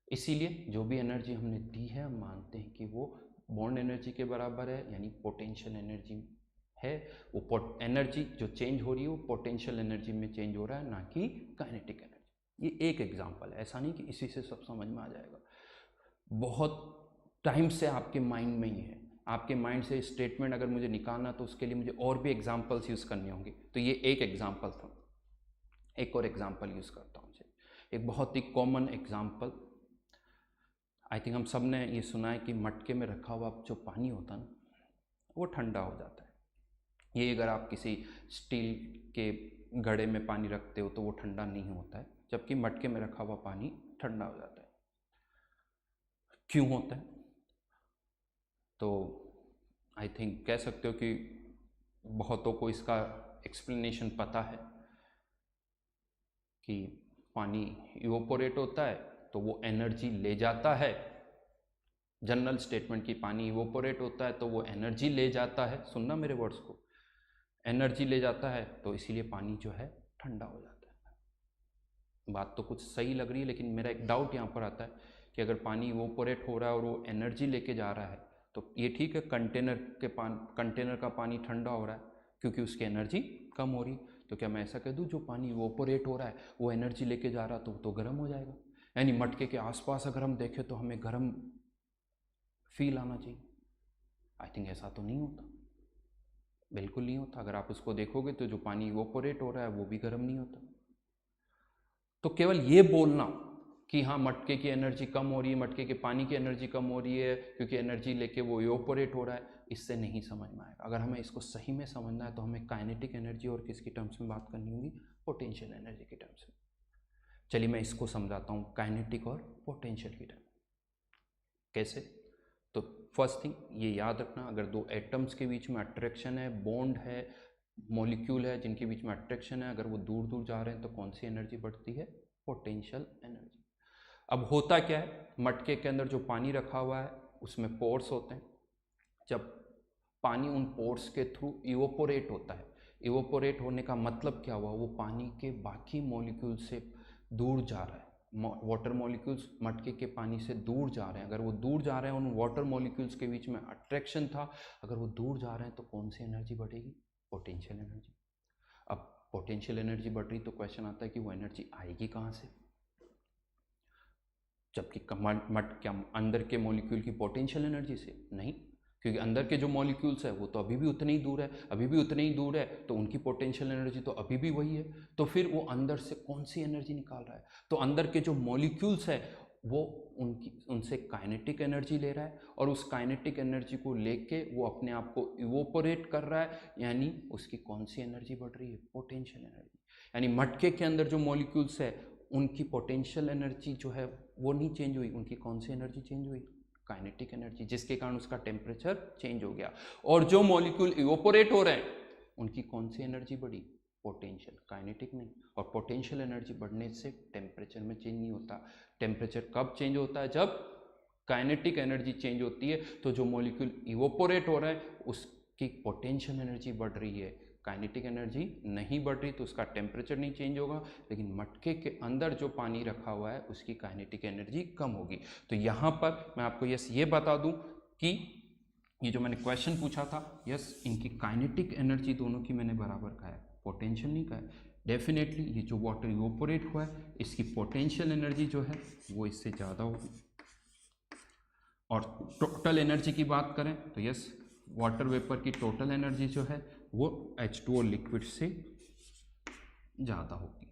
इसीलिए जो भी एनर्जी हमने दी है हम मानते हैं कि वो बॉन्ड एनर्जी के बराबर है, यानी पोटेंशियल एनर्जी है। वो एनर्जी जो चेंज हो रही है वो पोटेंशियल एनर्जी में चेंज हो रहा है, ना कि काइनेटिक एनर्जी। ये एक एग्जांपल है, ऐसा नहीं कि इसी से सब समझ में आ जाएगा। बहुत टाइम से आपके माइंड में ही है। आपके माइंड से स्टेटमेंट अगर मुझे निकालना तो उसके लिए मुझे और भी एग्जाम्पल्स यूज़ करने होंगे। तो ये एक एग्जाम्पल था, एक और एग्जाम्पल यूज़ करता हूँ। एक बहुत ही कॉमन एग्जाम्पल, आई थिंक हम सब ने ये सुना है कि मटके में रखा हुआ जो पानी होता है ना, वो ठंडा हो जाता है। ये अगर आप किसी स्टील के घड़े में पानी रखते हो तो वो ठंडा नहीं होता है, जबकि मटके में रखा हुआ पानी ठंडा हो जाता है। क्यों होता है? तो आई थिंक कह सकते हो कि बहुतों को इसका एक्सप्लेनेशन पता है कि पानी इवोपोरेट होता है तो वो एनर्जी ले जाता है। जनरल स्टेटमेंट की पानी इवोपोरेट होता है तो वो एनर्जी ले जाता है। सुनना मेरे वर्ड्स को, एनर्जी ले जाता है, तो इसीलिए पानी जो है ठंडा हो जाता है। बात तो कुछ सही लग रही है, लेकिन मेरा एक डाउट यहाँ पर आता है कि अगर पानी इवोपोरेट हो रहा है और वो एनर्जी लेके जा रहा है तो ये ठीक है, कंटेनर का पानी ठंडा हो रहा है क्योंकि उसकी एनर्जी कम हो रही। तो क्या मैं ऐसा कह दूँ जो पानी इवोपोरेट हो रहा है वो एनर्जी लेके जा रहा तो गर्म हो जाएगा? यानी मटके के आसपास अगर हम देखें तो हमें गर्म फील आना चाहिए। आई थिंक ऐसा तो नहीं होता, बिल्कुल नहीं होता। अगर आप उसको देखोगे तो जो पानी इवोपोरेट हो रहा है वो भी गर्म नहीं होता। तो केवल ये बोलना कि हाँ मटके की एनर्जी कम हो रही है, मटके के पानी की एनर्जी कम हो रही है क्योंकि एनर्जी लेके वो इवोपोरेट हो रहा है, इससे नहीं समझ में आएगा। अगर हमें इसको सही में समझना है तो हमें काइनेटिक एनर्जी और किसकी टर्म्स में बात करनी होगी? पोटेंशियल एनर्जी की टर्म्स में। चलिए मैं इसको समझाता हूँ, काइनेटिक और पोटेंशियल की टर्म कैसे। तो फर्स्ट थिंग ये याद रखना, अगर दो एटम्स के बीच में अट्रैक्शन है, बॉन्ड है, मॉलिक्यूल है जिनके बीच में अट्रैक्शन है, अगर वो दूर दूर जा रहे हैं तो कौन सी एनर्जी बढ़ती है? Potential energy. अब होता क्या है, मटके के अंदर जो पानी रखा हुआ है उसमें पोर्स होते हैं। जब पानी उन पोर्स के थ्रू इवोपोरेट होता है, इवोपोरेट होने का मतलब क्या हुआ? वो पानी के बाकी मॉलिक्यूल से दूर जा रहा है। वाटर मॉलिक्यूल्स मटके के पानी से दूर जा रहे हैं। अगर वो दूर जा रहे हैं, उन वाटर मॉलिक्यूल्स के बीच में अट्रैक्शन था, अगर वो दूर जा रहे हैं तो कौन सी एनर्जी बढ़ेगी? Potential energy. अब पोटेंशियल एनर्जी बढ़ रही तो क्वेश्चन आता है कि वो एनर्जी आएगी कहाँ से? जबकि क्या अंदर के मॉलिक्यूल की पोटेंशियल एनर्जी से? नहीं, क्योंकि अंदर के जो मॉलिक्यूल्स है वो तो अभी भी उतने ही दूर है, अभी भी उतने ही दूर है, तो उनकी पोटेंशियल एनर्जी तो अभी भी वही है। तो फिर वो अंदर से कौन सी एनर्जी निकाल रहा है? तो अंदर के जो मॉलिक्यूल्स है वो उनसे काइनेटिक एनर्जी ले रहा है, और उस काइनेटिक एनर्जी को लेके वो अपने आप को इवोपोरेट कर रहा है, यानी उसकी कौन सी एनर्जी बढ़ रही है? Potential energy. यानी मटके के अंदर जो मॉलिक्यूल्स है उनकी पोटेंशियल एनर्जी जो है वो नहीं चेंज हुई, उनकी कौन सी एनर्जी चेंज हुई? काइनेटिक एनर्जी, जिसके कारण उसका टेम्परेचर चेंज हो गया। और जो मॉलिक्यूल इवोपोरेट हो रहे हैं उनकी कौन सी एनर्जी बढ़ी? पोटेंशियल, काइनेटिक नहीं। और पोटेंशियल एनर्जी बढ़ने से टेम्परेचर में चेंज नहीं होता। टेम्परेचर कब चेंज होता है? जब काइनेटिक एनर्जी चेंज होती है। तो जो मॉलिक्यूल इवोपोरेट हो रहा है उसकी पोटेंशियल एनर्जी बढ़ रही है, काइनेटिक एनर्जी नहीं बढ़ रही, तो उसका टेम्परेचर नहीं चेंज होगा। लेकिन मटके के अंदर जो पानी रखा हुआ है उसकी काइनेटिक एनर्जी कम होगी। तो यहाँ पर मैं आपको यस ये बता दूं कि ये जो मैंने क्वेश्चन पूछा था, यस इनकी काइनेटिक एनर्जी दोनों की मैंने बराबर कहा है, पोटेंशियल नहीं कहा है। डेफिनेटली ये जो वाटर इवोपोरेट हुआ है इसकी पोटेंशियल एनर्जी जो है वो इससे ज़्यादा होगी। और टोटल एनर्जी की बात करें तो यस वाटर वेपर की टोटल एनर्जी जो है वो H2O लिक्विड से ज़्यादा होगी।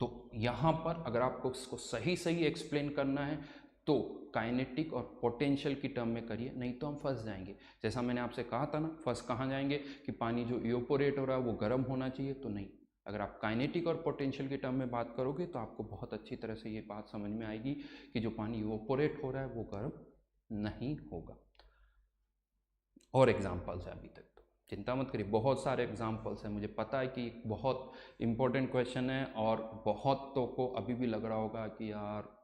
तो यहाँ पर अगर आपको इसको सही सही एक्सप्लेन करना है तो काइनेटिक और पोटेंशियल की टर्म में करिए, नहीं तो हम फंस जाएंगे। जैसा मैंने आपसे कहा था ना, फंस कहाँ जाएंगे कि पानी जो इवोपोरेट हो रहा है वो गर्म होना चाहिए, तो नहीं। अगर आप काइनेटिक और पोटेंशियल की टर्म में बात करोगे तो आपको बहुत अच्छी तरह से ये बात समझ में आएगी कि जो पानी इवोपोरेट हो रहा है वो गर्म नहीं होगा। और एग्जाम्पल्स है अभी तक, तो चिंता मत करिए, बहुत सारे एग्जाम्पल्स हैं। मुझे पता है कि बहुत इंपॉर्टेंट क्वेश्चन है और बहुतों को अभी भी लग रहा होगा कि यार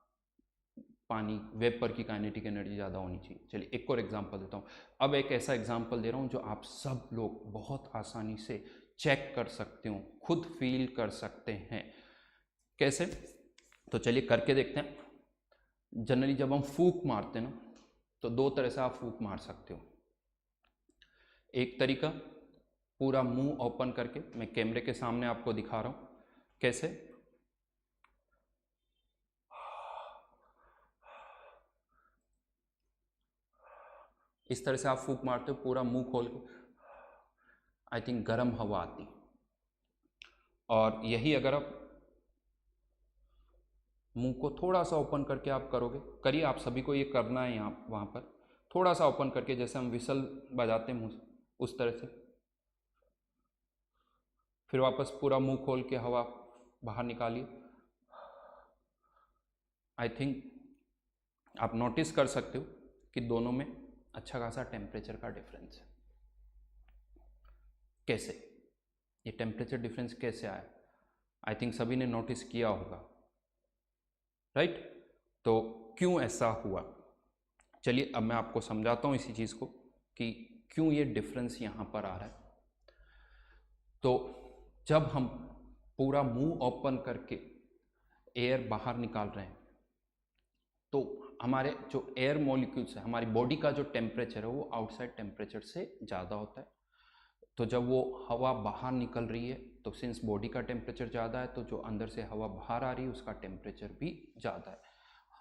पानी वेपर की काइनेटिक एनर्जी ज़्यादा होनी चाहिए। चलिए एक और एग्जांपल देता हूँ। अब एक ऐसा एग्जांपल दे रहा हूँ जो आप सब लोग बहुत आसानी से चेक कर सकते हो, खुद फील कर सकते हैं। कैसे? तो चलिए करके देखते हैं। जनरली जब हम फूंक मारते हैं ना, तो दो तरह से आप फूंक मार सकते हो। एक तरीका पूरा मुंह ओपन करके, मैं कैमरे के सामने आपको दिखा रहा हूँ कैसे। इस तरह से आप फूंक मारते हो पूरा मुंह खोल के, आई थिंक गर्म हवा आती। और यही अगर आप मुंह को थोड़ा सा ओपन करके आप करोगे, करिए, आप सभी को ये करना है यहाँ वहाँ पर, थोड़ा सा ओपन करके, जैसे हम विसल बजाते हैं मुँह से, उस तरह से। फिर वापस पूरा मुंह खोल के हवा बाहर निकालिए। आई थिंक आप नोटिस कर सकते हो कि दोनों में अच्छा खासा टेम्परेचर का डिफरेंस है। कैसे? ये टेम्परेचर डिफरेंस कैसे आया? आई थिंक सभी ने नोटिस किया होगा, राइट? तो क्यों ऐसा हुआ? चलिए अब मैं आपको समझाता हूँ इसी चीज़ को कि क्यों ये डिफरेंस यहाँ पर आ रहा है। तो जब हम पूरा मुंह ओपन करके एयर बाहर निकाल रहे हैं तो हमारे जो एयर मॉलिक्यूल्स है, हमारी बॉडी का जो टेम्परेचर है वो आउटसाइड टेम्परेचर से ज़्यादा होता है। तो जब वो हवा बाहर निकल रही है तो सिंस बॉडी का टेम्परेचर ज़्यादा है, तो जो अंदर से हवा बाहर आ रही है उसका टेम्परेचर भी ज़्यादा है।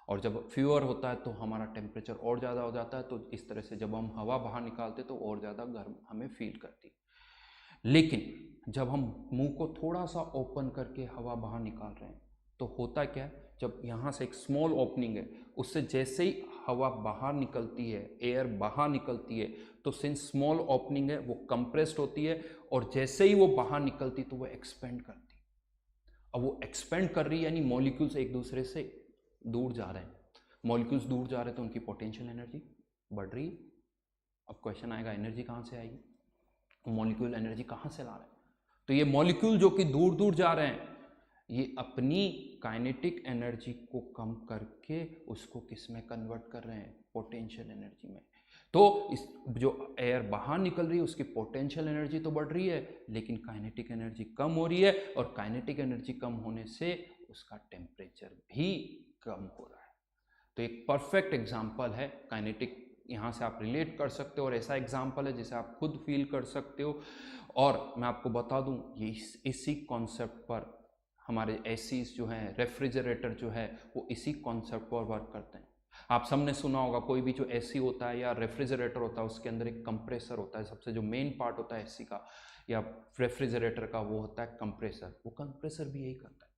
और जब फ्यूअर होता है तो हमारा टेम्परेचर और ज़्यादा हो जाता है। तो इस तरह से जब हम हवा बाहर निकालते तो और ज़्यादा गर्म हमें फील करती। लेकिन जब हम मुंह को थोड़ा सा ओपन करके हवा बाहर निकाल रहे हैं तो होता क्या है, जब यहाँ से एक स्मॉल ओपनिंग है, उससे जैसे ही हवा बाहर निकलती है, एयर बाहर निकलती है, तो सिंस स्मॉल ओपनिंग है वो कंप्रेस्ड होती है, और जैसे ही वो बाहर निकलती तो वो एक्सपेंड करती। अब वो एक्सपेंड कर रही है यानी मॉलिक्यूल्स एक दूसरे से दूर जा रहे हैं। मॉलिक्यूल्स दूर जा रहे हैं तो उनकी पोटेंशियल एनर्जी बढ़ रही है। अब क्वेश्चन आएगा एनर्जी कहाँ से आएगी? मॉलिक्यूल एनर्जी कहाँ से ला रहे हैं? तो ये मॉलिक्यूल जो कि दूर दूर जा रहे हैं, ये अपनी काइनेटिक एनर्जी को कम करके उसको किस में कन्वर्ट कर रहे हैं? पोटेंशियल एनर्जी में। तो इस जो एयर बाहर निकल रही है उसकी पोटेंशियल एनर्जी तो बढ़ रही है, लेकिन काइनेटिक एनर्जी कम हो रही है, और काइनेटिक एनर्जी कम होने से उसका टेम्परेचर भी कम हो रहा है। तो एक परफेक्ट एग्जाम्पल है काइनेटिक, यहाँ से आप रिलेट कर सकते हो, और ऐसा एग्जाम्पल है जिसे आप खुद फील कर सकते हो। और मैं आपको बता दूँ, ये इसी कॉन्सेप्ट पर हमारे एसीज जो हैं, रेफ्रिजरेटर जो है, वो इसी कॉन्सेप्ट पर वर्क करते हैं। आप सबने सुना होगा, कोई भी जो एसी होता है या रेफ्रिजरेटर होता है उसके अंदर एक कंप्रेसर होता है। सबसे जो मेन पार्ट होता है एसी का या रेफ्रिजरेटर का वो होता है कंप्रेसर। वो कंप्रेसर भी यही करता है।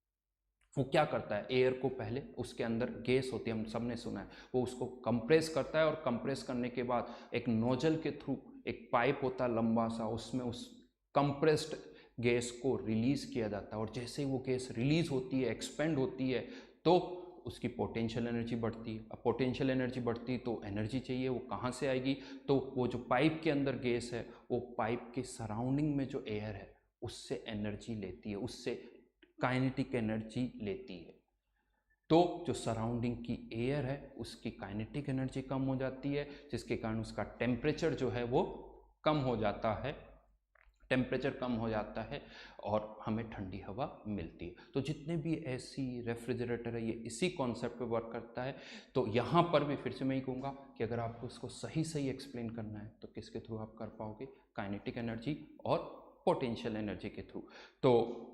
वो क्या करता है, एयर को पहले, उसके अंदर गैस होती है, हम सब ने सुना है, वो उसको कंप्रेस करता है, और कंप्रेस करने के बाद एक नोजल के थ्रू एक पाइप होता है लंबा सा, उसमें उस कंप्रेस्ड गैस को रिलीज़ किया जाता है, और जैसे ही वो गैस रिलीज़ होती है, एक्सपेंड होती है, तो उसकी पोटेंशियल एनर्जी बढ़ती है। अब पोटेंशियल एनर्जी बढ़ती है तो एनर्जी चाहिए, वो कहाँ से आएगी? तो वो जो पाइप के अंदर गैस है, वो पाइप के सराउंडिंग में जो एयर है उससे एनर्जी लेती है, उससे काइनेटिक एनर्जी लेती है। तो जो सराउंडिंग की एयर है उसकी काइनेटिक एनर्जी कम हो जाती है, जिसके कारण उसका टेम्परेचर जो है वो कम हो जाता है, टेम्परेचर कम हो जाता है और हमें ठंडी हवा मिलती है। तो जितने भी एसी, रेफ्रिजरेटर है, ये इसी कॉन्सेप्ट पे वर्क करता है। तो यहाँ पर भी फिर से मैं ही कहूँगा कि अगर आपको इसको सही सही एक्सप्लेन करना है तो किसके थ्रू आप कर पाओगे? काइनेटिक एनर्जी और पोटेंशियल एनर्जी के थ्रू। तो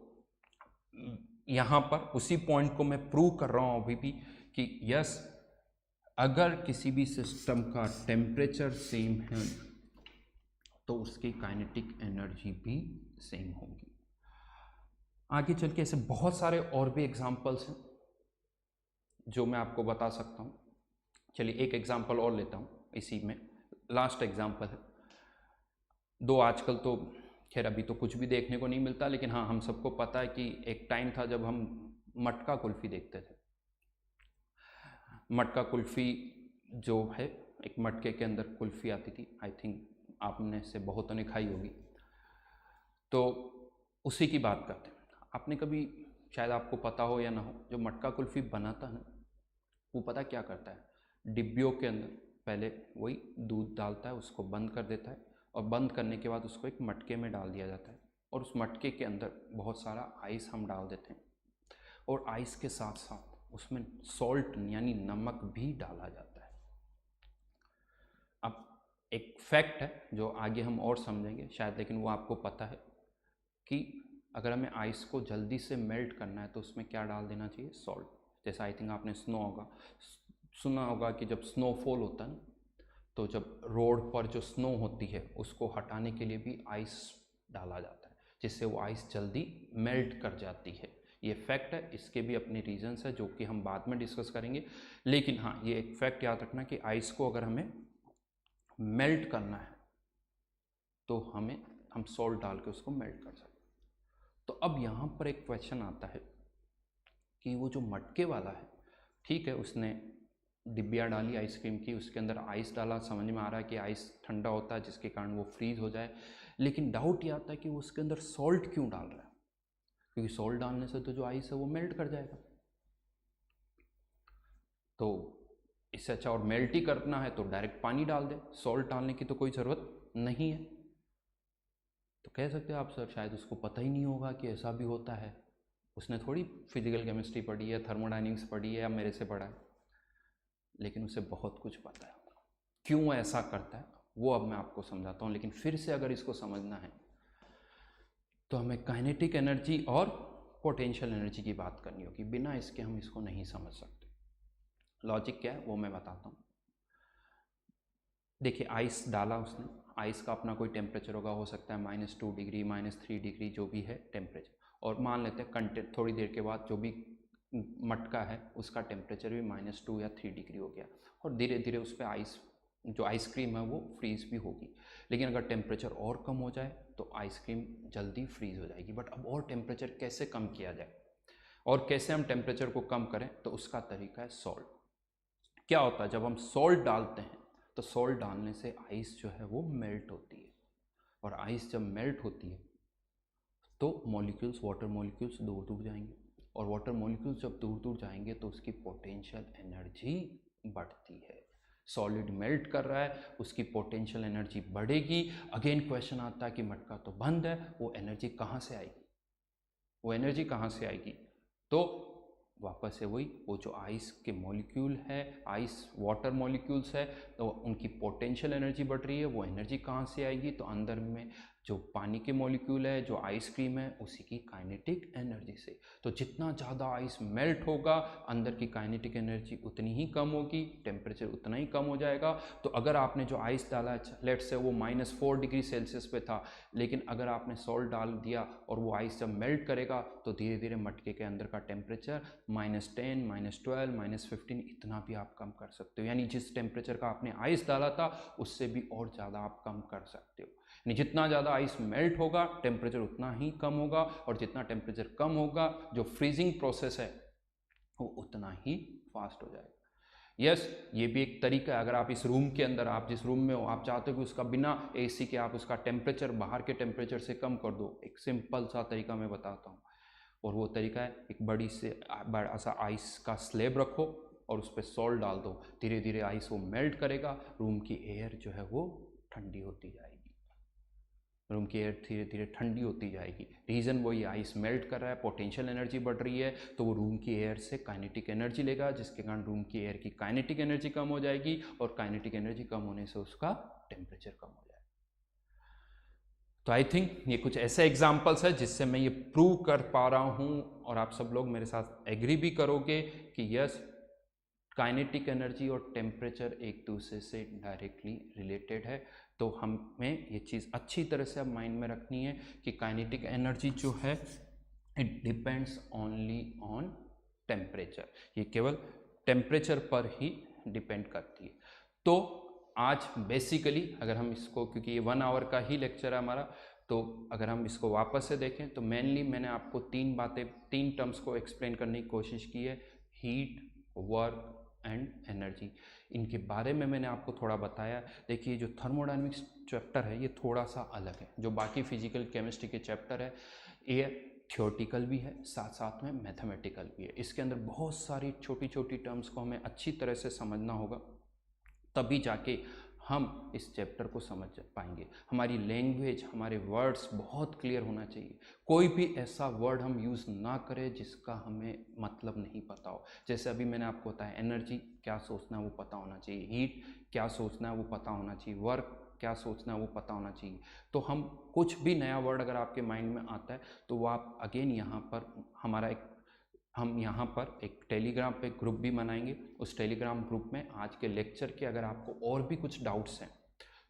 यहाँ पर उसी पॉइंट को मैं प्रूव कर रहा हूँ अभी भी कि यस, अगर किसी भी सिस्टम का टेम्परेचर सेम है तो उसकी काइनेटिक एनर्जी भी सेम होगी। आगे चल के ऐसे बहुत सारे और भी एग्जांपल्स हैं जो मैं आपको बता सकता हूँ। चलिए एक एग्जांपल और लेता हूँ, इसी में लास्ट एग्जांपल है। दो आजकल तो खैर अभी तो कुछ भी देखने को नहीं मिलता, लेकिन हाँ, हम सबको पता है कि एक टाइम था जब हम मटका कुल्फ़ी देखते थे। मटका कुल्फ़ी जो है, एक मटके के अंदर कुल्फ़ी आती थी, आई थिंक आपने से बहुतों ने खाई होगी। तो उसी की बात करते हैं। आपने कभी, शायद आपको पता हो या ना हो, जो मटका कुल्फ़ी बनाता है ना, वो पता क्या करता है? डिब्बियों के अंदर पहले वही दूध डालता है, उसको बंद कर देता है, और बंद करने के बाद उसको एक मटके में डाल दिया जाता है, और उस मटके के अंदर बहुत सारा आइस हम डाल देते हैं, और आइस के साथ साथ उसमें सॉल्ट यानी नमक भी डाला जाता है। अब एक फैक्ट है जो आगे हम और समझेंगे शायद, लेकिन वो आपको पता है कि अगर हमें आइस को जल्दी से मेल्ट करना है तो उसमें क्या डाल देना चाहिए? सॉल्ट। जैसे आई थिंक आपने सुना होगा कि जब स्नोफॉल होता है ना, तो जब रोड पर जो स्नो होती है उसको हटाने के लिए भी आइस डाला जाता है, जिससे वो आइस जल्दी मेल्ट कर जाती है। ये फैक्ट है, इसके भी अपने रीजंस है जो कि हम बाद में डिस्कस करेंगे। लेकिन हाँ, ये एक फैक्ट याद रखना कि आइस को अगर हमें मेल्ट करना है तो हम सॉल्ट डाल के उसको मेल्ट कर सकते हैं। तो अब यहाँ पर एक क्वेश्चन आता है कि वो जो मटके वाला है, ठीक है, उसने डिब्बिया डाली आइसक्रीम की, उसके अंदर आइस डाला, समझ में आ रहा है कि आइस ठंडा होता है जिसके कारण वो फ्रीज हो जाए, लेकिन डाउट ये आता है कि वो उसके अंदर सॉल्ट क्यों डाल रहा है? क्योंकि सॉल्ट डालने से तो जो आइस है वो मेल्ट कर जाएगा। तो इससे अच्छा, और मेल्ट ही करना है तो डायरेक्ट पानी डाल दे, सॉल्ट डालने की तो कोई ज़रूरत नहीं है। तो कह सकते हो आप, सर शायद उसको पता ही नहीं होगा कि ऐसा भी होता है, उसने थोड़ी फिजिकल केमिस्ट्री पढ़ी है, थर्मोडाइनमिक्स पढ़ी है या मेरे से पढ़ा है, लेकिन उसे बहुत कुछ पता है। क्यों ऐसा करता है वो अब मैं आपको समझाता हूँ, लेकिन फिर से अगर इसको समझना है तो हमें काइनेटिक एनर्जी और पोटेंशियल एनर्जी की बात करनी होगी, बिना इसके हम इसको नहीं समझ सकते। लॉजिक क्या है वो मैं बताता हूँ। देखिए, आइस डाला उसने, आइस का अपना कोई टेम्परेचर होगा, हो सकता है -2 डिग्री, -3 डिग्री, जो भी है टेम्परेचर, और मान लेते हैं कंटेंट थोड़ी देर के बाद जो भी मटका है उसका टेम्परेचर भी -2 या 3 डिग्री हो गया, और धीरे धीरे उस पर जो आइसक्रीम है वो फ्रीज़ भी होगी। लेकिन अगर टेम्परेचर और कम हो जाए तो आइसक्रीम जल्दी फ्रीज़ हो जाएगी। बट अब और टेम्परेचर कैसे कम किया जाए, और कैसे हम टेम्परेचर को कम करें? तो उसका तरीका है सॉल्ट। क्या होता है, जब हम सॉल्ट डालते हैं तो सॉल्ट डालने से आइस जो है वो मेल्ट होती है, और आइस जब मेल्ट होती है तो मॉलिक्यूल्स, वाटर मॉलिक्यूल्स दूर दूर जाएंगे, और वाटर मॉलिक्यूल्स जब दूर दूर जाएंगे तो उसकी पोटेंशियल एनर्जी बढ़ती है। सॉलिड मेल्ट कर रहा है, उसकी पोटेंशियल एनर्जी बढ़ेगी। अगेन क्वेश्चन आता है कि मटका तो बंद है, वो एनर्जी कहाँ से आएगी? वो एनर्जी कहाँ से आएगी? तो वापस से वही, वो जो आइस के मॉलिक्यूल है, आइस वाटर मॉलिक्यूल्स है, तो उनकी पोटेंशियल एनर्जी बढ़ रही है। वो एनर्जी कहाँ से आएगी? तो अंदर में जो पानी के मॉलिक्यूल है, जो आइसक्रीम है, उसी की काइनेटिक एनर्जी से। तो जितना ज़्यादा आइस मेल्ट होगा, अंदर की काइनेटिक एनर्जी उतनी ही कम होगी, टेम्परेचर उतना ही कम हो जाएगा। तो अगर आपने जो आइस डाला, लेट्स से वो -4 डिग्री सेल्सियस पे था, लेकिन अगर आपने सॉल्ट डाल दिया और वो आइस जब मेल्ट करेगा तो धीरे धीरे मटके के अंदर का टेम्परेचर -10, -12, -15 इतना भी आप कम कर सकते हो। यानी जिस टेम्परेचर का आपने आइस डाला था उससे भी और ज़्यादा आप कम कर सकते हो। यानी जितना ज़्यादा आइस मेल्ट होगा टेम्परेचर उतना ही कम होगा, और जितना टेम्परेचर कम होगा जो फ्रीजिंग प्रोसेस है वो उतना ही फास्ट हो जाएगा। यस, ये भी एक तरीका है। अगर आप इस रूम के अंदर, आप जिस रूम में हो, आप चाहते हो कि उसका बिना एसी के आप उसका टेम्परेचर बाहर के टेम्परेचर से कम कर दो, एक सिंपल सा तरीका मैं बताता हूँ, और वो तरीका है एक बड़ा सा आइस का स्लेब रखो और उस पर सॉल्ट डाल दो, धीरे धीरे आइस वो मेल्ट करेगा, रूम की एयर जो है वो ठंडी होती जाएगी, रूम की एयर धीरे धीरे ठंडी होती जाएगी। रीज़न वही, आइस मेल्ट कर रहा है, पोटेंशियल एनर्जी बढ़ रही है, तो वो रूम की एयर से काइनेटिक एनर्जी लेगा, जिसके कारण रूम की एयर की काइनेटिक एनर्जी कम हो जाएगी, और काइनेटिक एनर्जी कम होने से उसका टेम्परेचर कम हो जाएगा। तो आई थिंक ये कुछ ऐसे एग्जाम्पल्स है जिससे मैं ये प्रूव कर पा रहा हूँ, और आप सब लोग मेरे साथ एग्री भी करोगे कि यस, काइनेटिक एनर्जी और टेम्परेचर एक दूसरे से डायरेक्टली रिलेटेड है। तो हमें ये चीज़ अच्छी तरह से अब माइंड में रखनी है कि काइनेटिक एनर्जी जो है it depends only on temperature, ये केवल टेम्परेचर पर ही डिपेंड करती है। तो आज बेसिकली अगर हम इसको, क्योंकि ये 1 आवर का ही लेक्चर है हमारा, तो अगर हम इसको वापस से देखें तो मेनली मैंने आपको 3 टर्म्स को एक्सप्लेन करने की कोशिश की है, हीट, वर्क एंड एनर्जी। इनके बारे में मैंने आपको थोड़ा बताया। देखिए, जो थर्मोडायनेमिक्स चैप्टर है ये थोड़ा सा अलग है, जो बाकी फिजिकल केमिस्ट्री के चैप्टर है ये थ्योरेटिकल भी है, साथ साथ में मैथमेटिकल भी है। इसके अंदर बहुत सारी छोटी छोटी टर्म्स को हमें अच्छी तरह से समझना होगा, तभी जाके हम इस चैप्टर को समझ पाएंगे। हमारी लैंग्वेज, हमारे वर्ड्स बहुत क्लियर होना चाहिए। कोई भी ऐसा वर्ड हम यूज़ ना करें जिसका हमें मतलब नहीं पता हो। जैसे अभी मैंने आपको बताया, एनर्जी क्या सोचना है वो पता होना चाहिए, हीट क्या सोचना है वो पता होना चाहिए, वर्क क्या सोचना है वो पता होना चाहिए। तो हम कुछ भी नया वर्ड अगर आपके माइंड में आता है तो वो आप अगेन यहाँ पर हम यहाँ पर एक टेलीग्राम पे ग्रुप भी बनाएंगे। उस टेलीग्राम ग्रुप में आज के लेक्चर के अगर आपको और भी कुछ डाउट्स हैं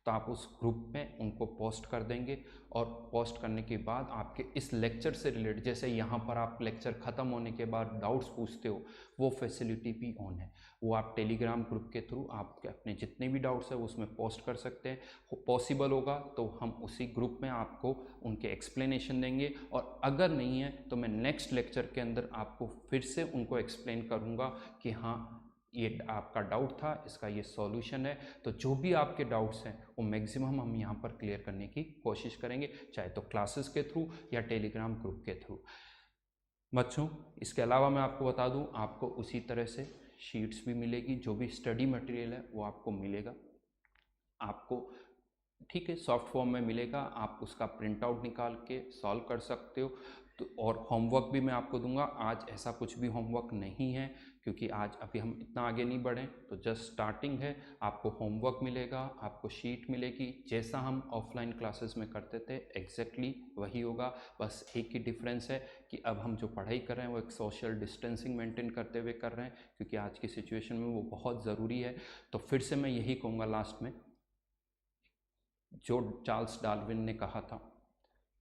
तो आप उस ग्रुप में उनको पोस्ट कर देंगे, और पोस्ट करने के बाद आपके इस लेक्चर से रिलेटेड, जैसे यहाँ पर आप लेक्चर ख़त्म होने के बाद डाउट्स पूछते हो, वो फैसिलिटी भी ऑन है। वो आप टेलीग्राम ग्रुप के थ्रू आप अपने जितने भी डाउट्स हैं वो उसमें पोस्ट कर सकते हैं। पॉसिबल होगा तो हम उसी ग्रुप में आपको उनके एक्सप्लेनेशन देंगे, और अगर नहीं है तो मैं नेक्स्ट लेक्चर के अंदर आपको फिर से उनको एक्सप्लेन करूँगा कि हाँ, ये आपका डाउट था, इसका ये सॉल्यूशन है। तो जो भी आपके डाउट्स हैं वो मैक्सिमम हम यहाँ पर क्लियर करने की कोशिश करेंगे, चाहे तो क्लासेस के थ्रू या टेलीग्राम ग्रुप के थ्रू। बच्चों, इसके अलावा मैं आपको बता दूं, आपको उसी तरह से शीट्स भी मिलेगी, जो भी स्टडी मटेरियल है वो आपको मिलेगा। आपको ठीक है सॉफ्ट फॉर्म में मिलेगा, आप उसका प्रिंट आउट निकाल के सॉल्व कर सकते हो। तो और होमवर्क भी मैं आपको दूंगा। आज ऐसा कुछ भी होमवर्क नहीं है, क्योंकि आज अभी हम इतना आगे नहीं बढ़े, तो जस्ट स्टार्टिंग है। आपको होमवर्क मिलेगा, आपको शीट मिलेगी, जैसा हम ऑफलाइन क्लासेस में करते थे एग्जैक्टली वही होगा। बस एक ही डिफरेंस है कि अब हम जो पढ़ाई कर रहे हैं वो एक सोशल डिस्टेंसिंग मेंटेन करते हुए कर रहे हैं, क्योंकि आज की सिचुएशन में वो बहुत ज़रूरी है। तो फिर से मैं यही कहूँगा लास्ट में, जो चार्ल्स डार्विन ने कहा था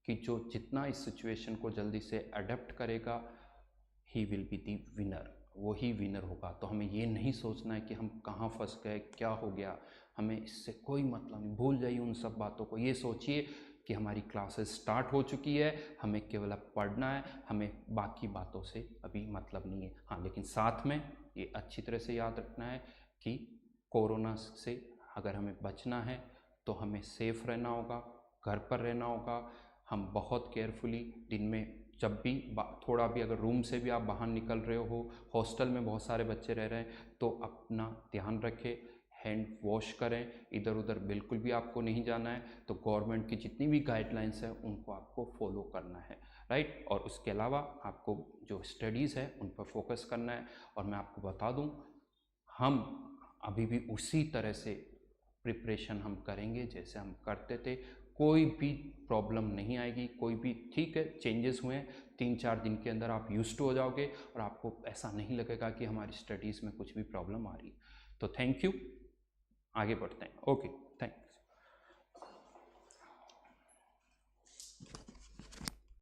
कि जो जितना इस सिचुएशन को जल्दी से अडेप्ट करेगा, he will be the winner, वो ही विनर होगा। तो हमें ये नहीं सोचना है कि हम कहाँ फंस गए, क्या हो गया, हमें इससे कोई मतलब नहीं, भूल जाइए उन सब बातों को। ये सोचिए कि हमारी क्लासेस स्टार्ट हो चुकी है, हमें केवल अब पढ़ना है, हमें बाकी बातों से अभी मतलब नहीं है। हाँ, लेकिन साथ में ये अच्छी तरह से याद रखना है कि कोरोना से अगर हमें बचना है तो हमें सेफ़ रहना होगा, घर पर रहना होगा। हम बहुत केयरफुली दिन में जब भी थोड़ा भी अगर रूम से भी आप बाहर निकल रहे हो, हॉस्टल में बहुत सारे बच्चे रह रहे हैं, तो अपना ध्यान रखें, हैंड वॉश करें, इधर उधर बिल्कुल भी आपको नहीं जाना है। तो गवर्नमेंट की जितनी भी गाइडलाइंस है उनको आपको फॉलो करना है, राइट। और उसके अलावा आपको जो स्टडीज़ है उन पर फोकस करना है। और मैं आपको बता दूं, हम अभी भी उसी तरह से प्रिपरेशन हम करेंगे जैसे हम करते थे। कोई भी प्रॉब्लम नहीं आएगी, कोई भी, ठीक है चेंजेस हुए हैं, 3-4 दिन के अंदर आप यूज्ड टू हो जाओगे और आपको ऐसा नहीं लगेगा कि हमारी स्टडीज़ में कुछ भी प्रॉब्लम आ रही है। तो थैंक यू, आगे बढ़ते हैं। ओके।